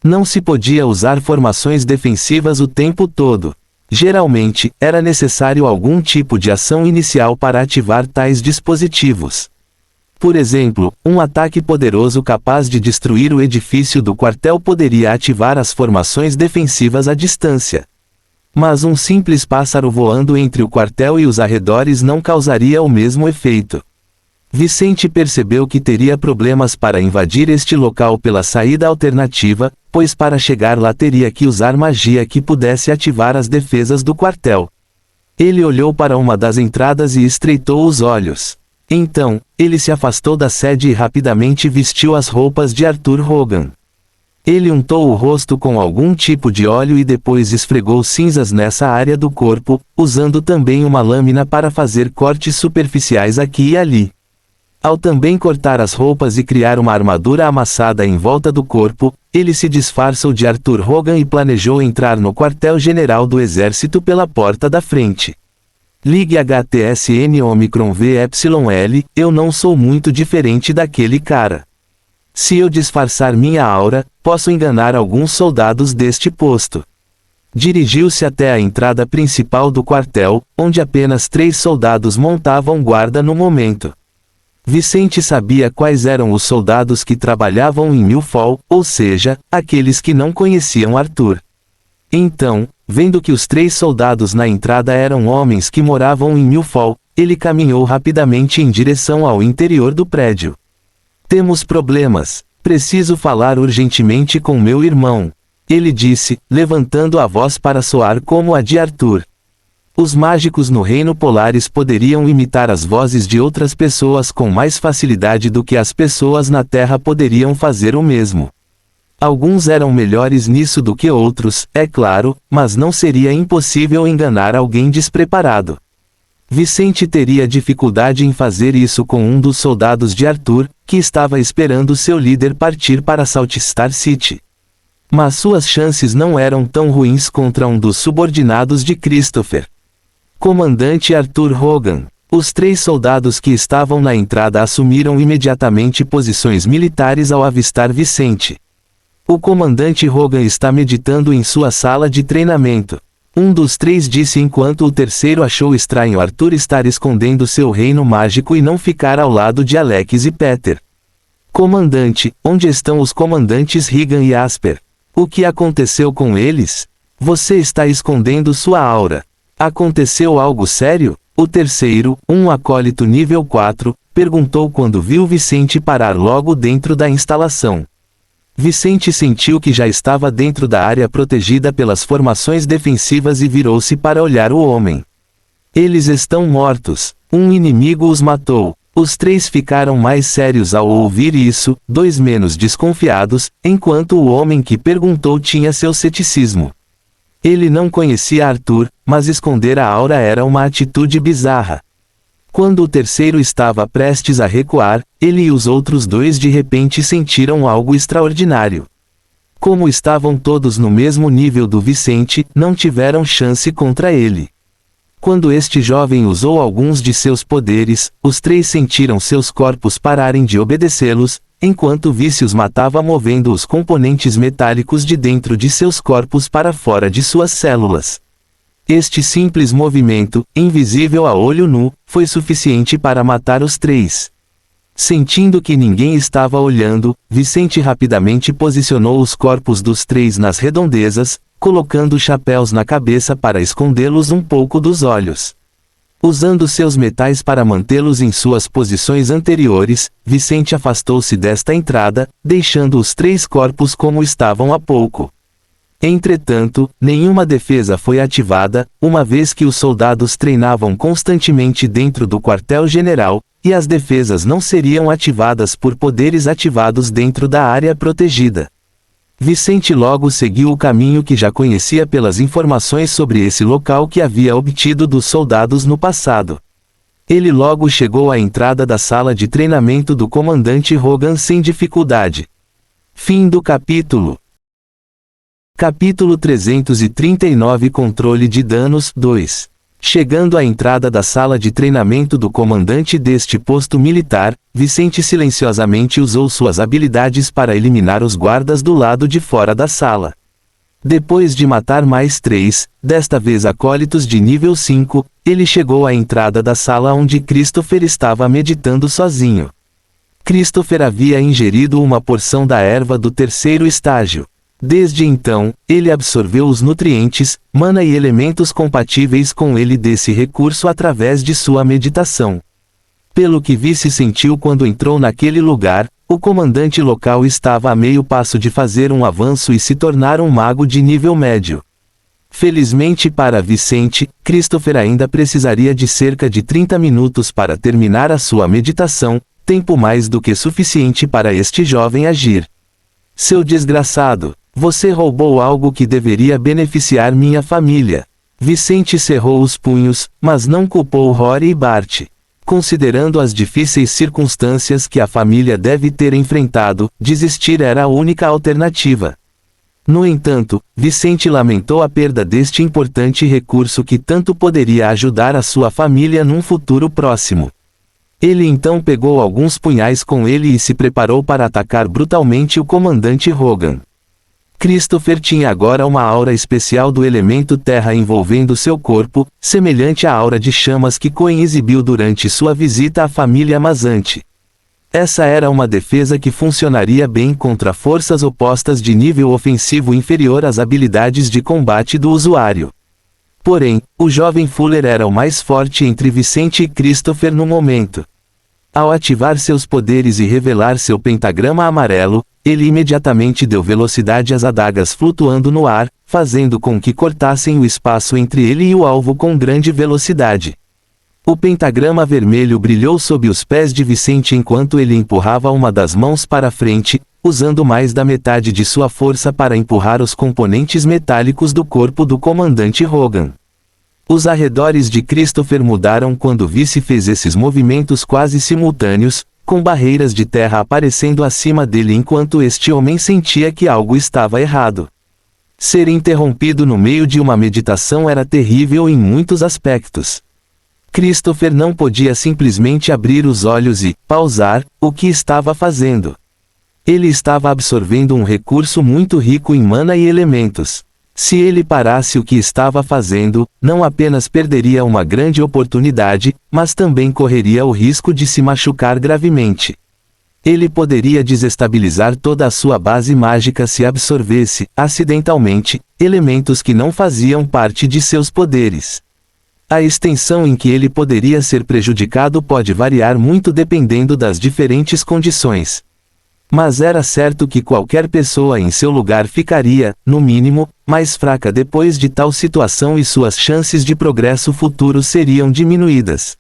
Não se podia usar formações defensivas o tempo todo. Geralmente, era necessário algum tipo de ação inicial para ativar tais dispositivos. Por exemplo, um ataque poderoso capaz de destruir o edifício do quartel poderia ativar as formações defensivas à distância. Mas um simples pássaro voando entre o quartel e os arredores não causaria o mesmo efeito. Vicente percebeu que teria problemas para invadir este local pela saída alternativa, pois para chegar lá teria que usar magia que pudesse ativar as defesas do quartel. Ele olhou para uma das entradas e estreitou os olhos. Então, ele se afastou da sede e rapidamente vestiu as roupas de Arthur Rogan. Ele untou o rosto com algum tipo de óleo e depois esfregou cinzas nessa área do corpo, usando também uma lâmina para fazer cortes superficiais aqui e ali. Ao também cortar as roupas e criar uma armadura amassada em volta do corpo, ele se disfarçou de Arthur Rogan e planejou entrar no quartel-general do exército pela porta da frente. Ligue HTSN Omicron VYL, eu não sou muito diferente daquele cara. Se eu disfarçar minha aura, posso enganar alguns soldados deste posto. Dirigiu-se até a entrada principal do quartel, onde apenas 3 soldados montavam guarda no momento. Vicente sabia quais eram os soldados que trabalhavam em Millfall, ou seja, aqueles que não conheciam Arthur. Então, vendo que os 3 soldados na entrada eram homens que moravam em Millfall, ele caminhou rapidamente em direção ao interior do prédio. Temos problemas. Preciso falar urgentemente com meu irmão. Ele disse, levantando a voz para soar como a de Arthur. Os mágicos no Reino Polaris poderiam imitar as vozes de outras pessoas com mais facilidade do que as pessoas na Terra poderiam fazer o mesmo. Alguns eram melhores nisso do que outros, é claro, mas não seria impossível enganar alguém despreparado. Vicente teria dificuldade em fazer isso com um dos soldados de Arthur, que estava esperando seu líder partir para Salt Star City. Mas suas chances não eram tão ruins contra um dos subordinados de Christopher. Comandante Arthur Rogan. Os 3 soldados que estavam na entrada assumiram imediatamente posições militares ao avistar Vicente. O comandante Hogan está meditando em sua sala de treinamento. Um dos 3 disse enquanto o terceiro achou estranho Arthur estar escondendo seu reino mágico e não ficar ao lado de Alex e Peter. Comandante, onde estão os comandantes Regan e Asper? O que aconteceu com eles? Você está escondendo sua aura. Aconteceu algo sério? O terceiro, um acólito nível 4, perguntou quando viu Vicente parar logo dentro da instalação. Vicente sentiu que já estava dentro da área protegida pelas formações defensivas e virou-se para olhar o homem. Eles estão mortos. Um inimigo os matou. Os 3 ficaram mais sérios ao ouvir isso, 2 menos desconfiados, enquanto o homem que perguntou tinha seu ceticismo. Ele não conhecia Arthur, mas esconder a aura era uma atitude bizarra. Quando o terceiro estava prestes a recuar, ele e os outros 2 de repente sentiram algo extraordinário. Como estavam todos no mesmo nível do Vicente, não tiveram chance contra ele. Quando este jovem usou alguns de seus poderes, os 3 sentiram seus corpos pararem de obedecê-los, enquanto Vícios matava movendo os componentes metálicos de dentro de seus corpos para fora de suas células. Este simples movimento, invisível a olho nu, foi suficiente para matar os 3. Sentindo que ninguém estava olhando, Vicente rapidamente posicionou os corpos dos 3 nas redondezas, colocando chapéus na cabeça para escondê-los um pouco dos olhos. Usando seus metais para mantê-los em suas posições anteriores, Vicente afastou-se desta entrada, deixando os 3 corpos como estavam há pouco. Entretanto, nenhuma defesa foi ativada, uma vez que os soldados treinavam constantemente dentro do quartel-general, e as defesas não seriam ativadas por poderes ativados dentro da área protegida. Vicente logo seguiu o caminho que já conhecia pelas informações sobre esse local que havia obtido dos soldados no passado. Ele logo chegou à entrada da sala de treinamento do comandante Hogan sem dificuldade. Fim do capítulo. Capítulo 339 Controle de danos 2. Chegando à entrada da sala de treinamento do comandante deste posto militar, Vicente silenciosamente usou suas habilidades para eliminar os guardas do lado de fora da sala. Depois de matar mais 3, desta vez acólitos de nível 5, ele chegou à entrada da sala onde Christopher estava meditando sozinho. Christopher havia ingerido uma porção da erva do 3º estágio. Desde então, ele absorveu os nutrientes, mana e elementos compatíveis com ele desse recurso através de sua meditação. Pelo que Vice sentiu quando entrou naquele lugar, o comandante local estava a meio passo de fazer um avanço e se tornar um mago de nível médio. Felizmente para Vicente, Christopher ainda precisaria de cerca de 30 minutos para terminar a sua meditação, tempo mais do que suficiente para este jovem agir. Seu desgraçado! Você roubou algo que deveria beneficiar minha família. Vicente cerrou os punhos, mas não culpou Rory e Bart. Considerando as difíceis circunstâncias que a família deve ter enfrentado, desistir era a única alternativa. No entanto, Vicente lamentou a perda deste importante recurso que tanto poderia ajudar a sua família num futuro próximo. Ele então pegou alguns punhais com ele e se preparou para atacar brutalmente o comandante Hogan. Christopher tinha agora uma aura especial do elemento terra envolvendo seu corpo, semelhante à aura de chamas que Coen exibiu durante sua visita à família Mazante. Essa era uma defesa que funcionaria bem contra forças opostas de nível ofensivo inferior às habilidades de combate do usuário. Porém, o jovem Fuller era o mais forte entre Vicente e Christopher no momento. Ao ativar seus poderes e revelar seu pentagrama amarelo, ele imediatamente deu velocidade às adagas flutuando no ar, fazendo com que cortassem o espaço entre ele e o alvo com grande velocidade. O pentagrama vermelho brilhou sob os pés de Vicente enquanto ele empurrava uma das mãos para frente, usando mais da metade de sua força para empurrar os componentes metálicos do corpo do comandante Hogan. Os arredores de Christopher mudaram quando Vice fez esses movimentos quase simultâneos, com barreiras de terra aparecendo acima dele enquanto este homem sentia que algo estava errado. Ser interrompido no meio de uma meditação era terrível em muitos aspectos. Christopher não podia simplesmente abrir os olhos e pausar o que estava fazendo. Ele estava absorvendo um recurso muito rico em mana e elementos. Se ele parasse o que estava fazendo, não apenas perderia uma grande oportunidade, mas também correria o risco de se machucar gravemente. Ele poderia desestabilizar toda a sua base mágica se absorvesse, acidentalmente, elementos que não faziam parte de seus poderes. A extensão em que ele poderia ser prejudicado pode variar muito dependendo das diferentes condições. Mas era certo que qualquer pessoa em seu lugar ficaria, no mínimo, mais fraca depois de tal situação e suas chances de progresso futuro seriam diminuídas.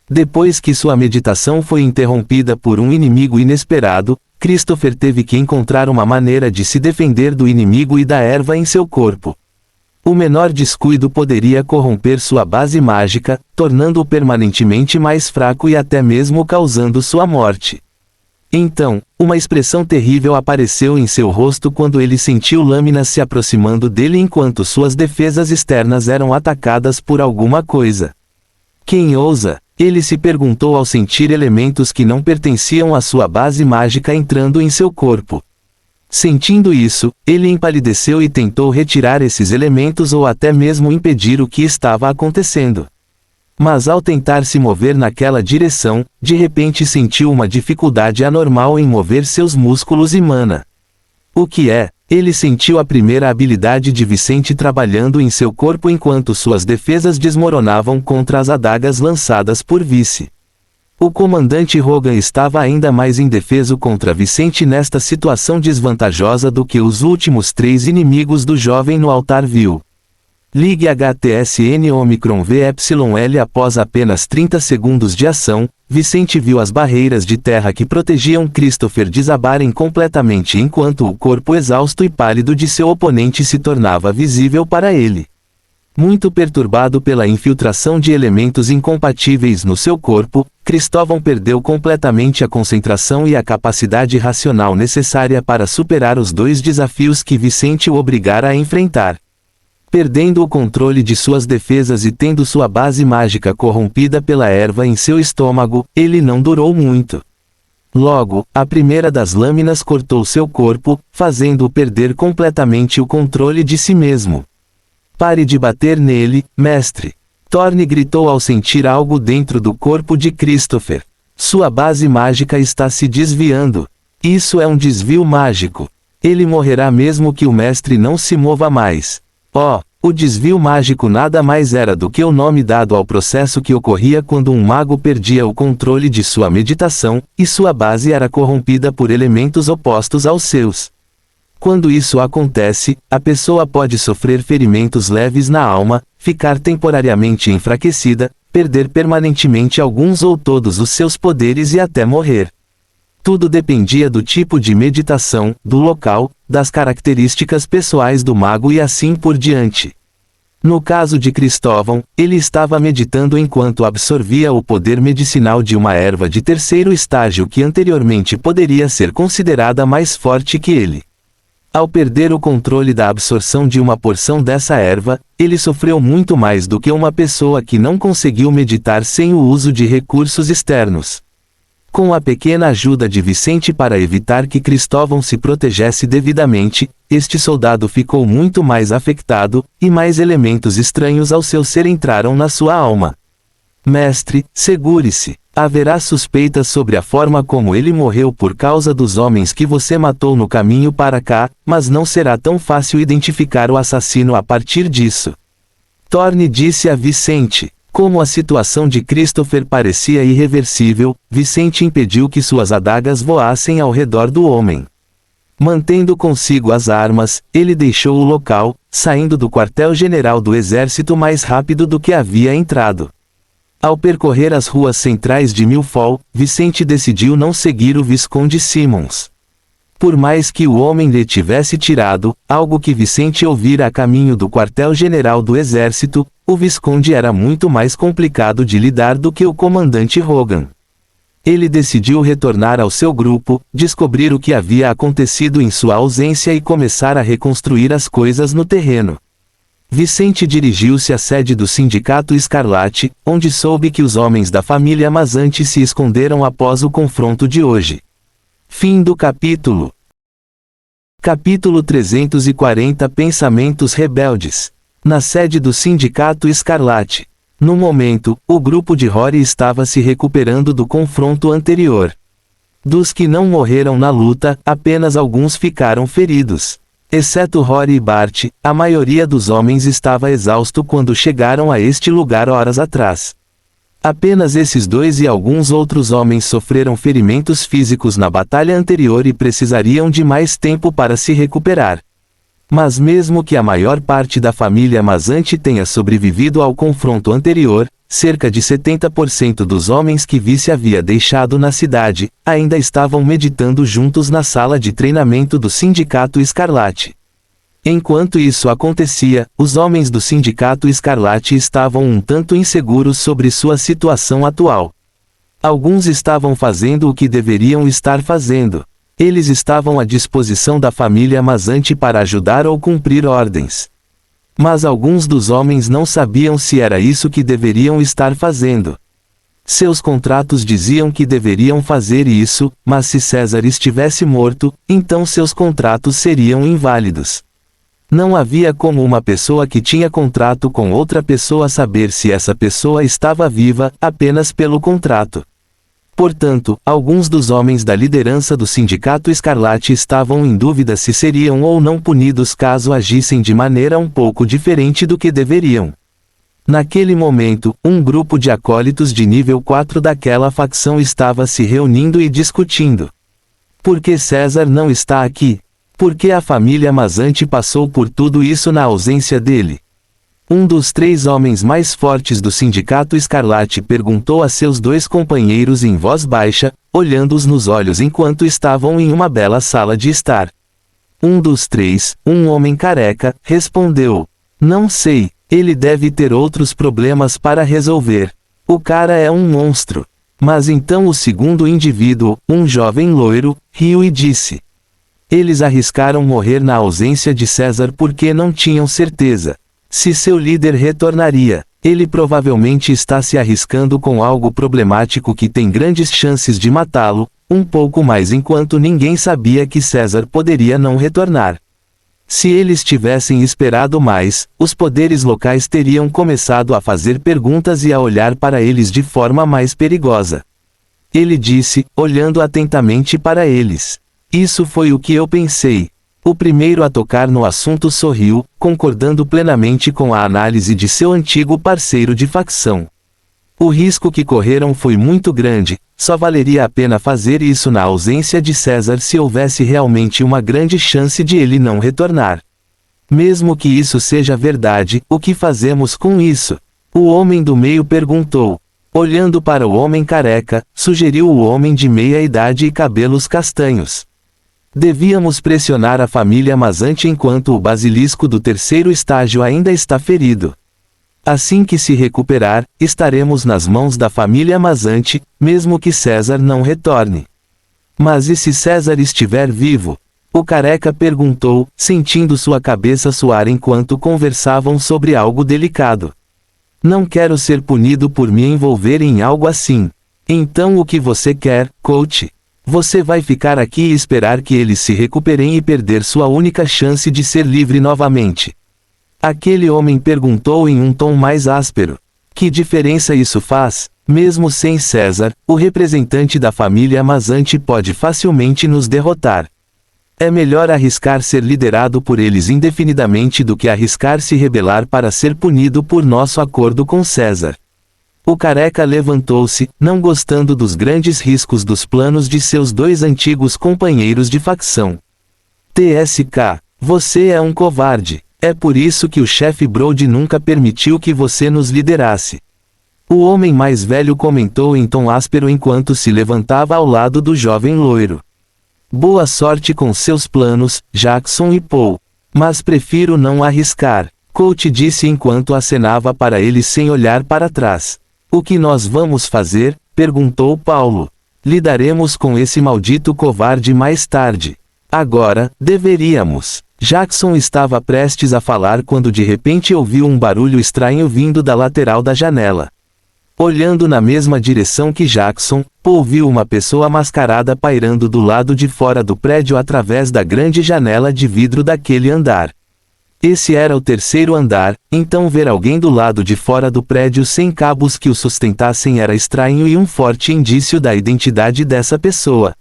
Depois que sua meditação foi interrompida por um inimigo inesperado, Christopher teve que encontrar uma maneira de se defender do inimigo e da erva em seu corpo. O menor descuido poderia corromper sua base mágica, tornando-o permanentemente mais fraco e até mesmo causando sua morte. Então, uma expressão terrível apareceu em seu rosto quando ele sentiu lâminas se aproximando dele enquanto suas defesas externas eram atacadas por alguma coisa. Quem ousa? Ele se perguntou ao sentir elementos que não pertenciam à sua base mágica entrando em seu corpo. Sentindo isso, ele empalideceu e tentou retirar esses elementos ou até mesmo impedir o que estava acontecendo. Mas ao tentar se mover naquela direção, de repente sentiu uma dificuldade anormal em mover seus músculos e mana. O que é? Ele sentiu a primeira habilidade de Vicente trabalhando em seu corpo enquanto suas defesas desmoronavam contra as adagas lançadas por Vice. O comandante Hogan estava ainda mais indefeso contra Vicente nesta situação desvantajosa do que os últimos 3 inimigos do jovem no altar viu. Ligue HTSN Omicron VYL. Após apenas 30 segundos de ação, Vicente viu as barreiras de terra que protegiam Christopher desabarem completamente enquanto o corpo exausto e pálido de seu oponente se tornava visível para ele. Muito perturbado pela infiltração de elementos incompatíveis no seu corpo, Cristóvão perdeu completamente a concentração e a capacidade racional necessária para superar os 2 desafios que Vicente o obrigara a enfrentar. Perdendo o controle de suas defesas e tendo sua base mágica corrompida pela erva em seu estômago, ele não durou muito. Logo, a primeira das lâminas cortou seu corpo, fazendo-o perder completamente o controle de si mesmo. Pare de bater nele, mestre! Thorne gritou ao sentir algo dentro do corpo de Christopher. Sua base mágica está se desviando. Isso é um desvio mágico. Ele morrerá mesmo que o mestre não se mova mais. O desvio mágico nada mais era do que o nome dado ao processo que ocorria quando um mago perdia o controle de sua meditação, e sua base era corrompida por elementos opostos aos seus. Quando isso acontece, a pessoa pode sofrer ferimentos leves na alma, ficar temporariamente enfraquecida, perder permanentemente alguns ou todos os seus poderes e até morrer. Tudo dependia do tipo de meditação, do local, das características pessoais do mago e assim por diante. No caso de Cristóvão, ele estava meditando enquanto absorvia o poder medicinal de uma erva de 3º estágio que anteriormente poderia ser considerada mais forte que ele. Ao perder o controle da absorção de uma porção dessa erva, ele sofreu muito mais do que uma pessoa que não conseguiu meditar sem o uso de recursos externos. Com a pequena ajuda de Vicente para evitar que Cristóvão se protegesse devidamente, este soldado ficou muito mais afetado, e mais elementos estranhos ao seu ser entraram na sua alma. Mestre, segure-se. Haverá suspeitas sobre a forma como ele morreu por causa dos homens que você matou no caminho para cá, mas não será tão fácil identificar o assassino a partir disso. Thorne disse a Vicente. Como a situação de Christopher parecia irreversível, Vicente impediu que suas adagas voassem ao redor do homem. Mantendo consigo as armas, ele deixou o local, saindo do quartel-general do exército mais rápido do que havia entrado. Ao percorrer as ruas centrais de Milford, Vicente decidiu não seguir o Visconde Simmons. Por mais que o homem lhe tivesse tirado, algo que Vicente ouvira a caminho do quartel-general do exército, o Visconde era muito mais complicado de lidar do que o comandante Hogan. Ele decidiu retornar ao seu grupo, descobrir o que havia acontecido em sua ausência e começar a reconstruir as coisas no terreno. Vicente dirigiu-se à sede do Sindicato Escarlate, onde soube que os homens da família Mazzanti se esconderam após o confronto de hoje. Fim do capítulo. Capítulo 340 Pensamentos rebeldes. Na sede do Sindicato Escarlate. No momento, o grupo de Rory estava se recuperando do confronto anterior. Dos que não morreram na luta, apenas alguns ficaram feridos. Exceto Rory e Bart, a maioria dos homens estava exausto quando chegaram a este lugar horas atrás. Apenas esses dois e alguns outros homens sofreram ferimentos físicos na batalha anterior e precisariam de mais tempo para se recuperar. Mas mesmo que a maior parte da família Mazzanti tenha sobrevivido ao confronto anterior, cerca de 70% dos homens que Vice havia deixado na cidade, ainda estavam meditando juntos na sala de treinamento do Sindicato Escarlate. Enquanto isso acontecia, os homens do Sindicato Escarlate estavam um tanto inseguros sobre sua situação atual. Alguns estavam fazendo o que deveriam estar fazendo. Eles estavam à disposição da família Mazzanti para ajudar ou cumprir ordens. Mas alguns dos homens não sabiam se era isso que deveriam estar fazendo. Seus contratos diziam que deveriam fazer isso, mas se César estivesse morto, então seus contratos seriam inválidos. Não havia como uma pessoa que tinha contrato com outra pessoa saber se essa pessoa estava viva, apenas pelo contrato. Portanto, alguns dos homens da liderança do Sindicato Escarlate estavam em dúvida se seriam ou não punidos caso agissem de maneira um pouco diferente do que deveriam. Naquele momento, um grupo de acólitos de nível 4 daquela facção estava se reunindo e discutindo. Por que César não está aqui? Por que a família Mazzanti passou por tudo isso na ausência dele? Um dos 3 homens mais fortes do Sindicato Escarlate perguntou a seus 2 companheiros em voz baixa, olhando-os nos olhos enquanto estavam em uma bela sala de estar. Um dos 3, um homem careca, respondeu: "Não sei, ele deve ter outros problemas para resolver. O cara é um monstro." Mas então o segundo indivíduo, um jovem loiro, riu e disse: "Eles arriscaram morrer na ausência de César porque não tinham certeza se seu líder retornaria. Ele provavelmente está se arriscando com algo problemático que tem grandes chances de matá-lo, um pouco mais enquanto ninguém sabia que César poderia não retornar. Se eles tivessem esperado mais, os poderes locais teriam começado a fazer perguntas e a olhar para eles de forma mais perigosa." Ele disse, olhando atentamente para eles. "Isso foi o que eu pensei." O primeiro a tocar no assunto sorriu, concordando plenamente com a análise de seu antigo parceiro de facção. O risco que correram foi muito grande, só valeria a pena fazer isso na ausência de César se houvesse realmente uma grande chance de ele não retornar. Mesmo que isso seja verdade, o que fazemos com isso? O homem do meio perguntou. Olhando para o homem careca, sugeriu o homem de meia idade e cabelos castanhos. Devíamos pressionar a família Mazzanti enquanto o basilisco do terceiro estágio ainda está ferido. Assim que se recuperar, estaremos nas mãos da família Mazzanti, mesmo que César não retorne. Mas e se César estiver vivo? O careca perguntou, sentindo sua cabeça suar enquanto conversavam sobre algo delicado. Não quero ser punido por me envolver em algo assim. Então o que você quer, coach? Você vai ficar aqui e esperar que eles se recuperem e perder sua única chance de ser livre novamente? Aquele homem perguntou em um tom mais áspero. Que diferença isso faz? Mesmo sem César, o representante da família Mazzanti pode facilmente nos derrotar. É melhor arriscar ser liderado por eles indefinidamente do que arriscar se rebelar para ser punido por nosso acordo com César. O careca levantou-se, não gostando dos grandes riscos dos planos de seus 2 antigos companheiros de facção. TSK, você é um covarde. É por isso que o chefe Brody nunca permitiu que você nos liderasse. O homem mais velho comentou em tom áspero enquanto se levantava ao lado do jovem loiro. Boa sorte com seus planos, Jackson e Paul. Mas prefiro não arriscar, Coach disse enquanto acenava para ele sem olhar para trás. O que nós vamos fazer? Perguntou Paulo. Lidaremos com esse maldito covarde mais tarde. Agora, deveríamos. Jackson estava prestes a falar quando de repente ouviu um barulho estranho vindo da lateral da janela. Olhando na mesma direção que Jackson, Paul viu uma pessoa mascarada pairando do lado de fora do prédio através da grande janela de vidro daquele andar. Esse era o terceiro andar, então ver alguém do lado de fora do prédio sem cabos que o sustentassem era estranho e um forte indício da identidade dessa pessoa.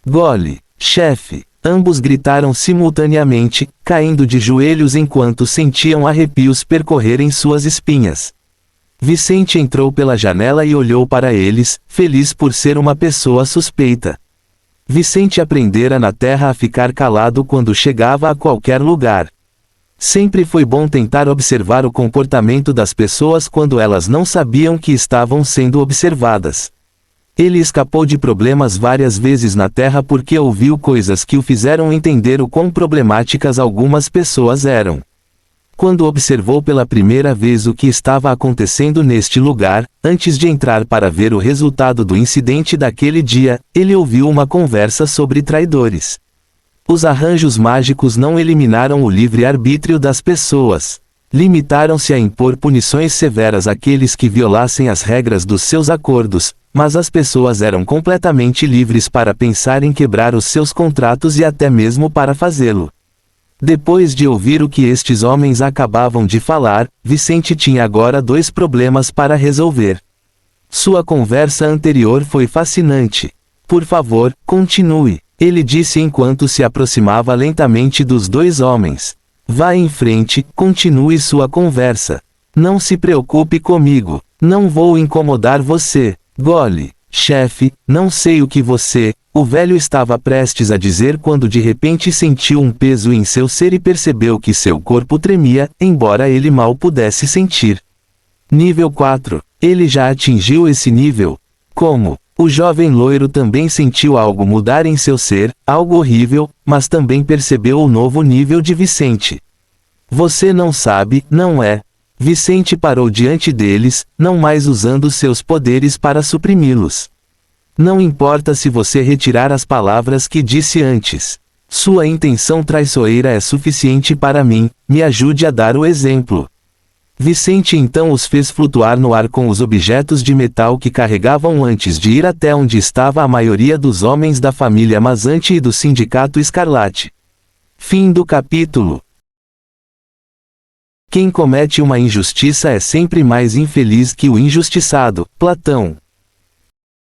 Gole, chefe! Ambos gritaram simultaneamente, caindo de joelhos enquanto sentiam arrepios percorrerem suas espinhas. Vicente entrou pela janela e olhou para eles, feliz por ser uma pessoa suspeita. Vicente aprendera na Terra a ficar calado quando chegava a qualquer lugar. Sempre foi bom tentar observar o comportamento das pessoas quando elas não sabiam que estavam sendo observadas. Ele escapou de problemas várias vezes na Terra porque ouviu coisas que o fizeram entender o quão problemáticas algumas pessoas eram. Quando observou pela primeira vez o que estava acontecendo neste lugar, antes de entrar para ver o resultado do incidente daquele dia, ele ouviu uma conversa sobre traidores. Os arranjos mágicos não eliminaram o livre-arbítrio das pessoas. Limitaram-se a impor punições severas àqueles que violassem as regras dos seus acordos, mas as pessoas eram completamente livres para pensar em quebrar os seus contratos e até mesmo para fazê-lo. Depois de ouvir o que estes homens acabavam de falar, Vicente tinha agora dois problemas para resolver. Sua conversa anterior foi fascinante. Por favor, continue, ele disse enquanto se aproximava lentamente dos dois homens. Vá em frente, continue sua conversa. Não se preocupe comigo. Não vou incomodar você. Gole, chefe, não sei o que você... O velho estava prestes a dizer quando de repente sentiu um peso em seu ser e percebeu que seu corpo tremia, embora ele mal pudesse sentir. Nível 4. Ele já atingiu esse nível. Como? O jovem loiro também sentiu algo mudar em seu ser, algo horrível, mas também percebeu o novo nível de Vicente. Você não sabe, não é? Vicente parou diante deles, não mais usando seus poderes para suprimi-los. Não importa se você retirar as palavras que disse antes. Sua intenção traiçoeira é suficiente para mim, me ajude a dar o exemplo. Vicente então os fez flutuar no ar com os objetos de metal que carregavam antes de ir até onde estava a maioria dos homens da família Mazante e do Sindicato Escarlate. Fim do capítulo. Quem comete uma injustiça é sempre mais infeliz que o injustiçado. Platão.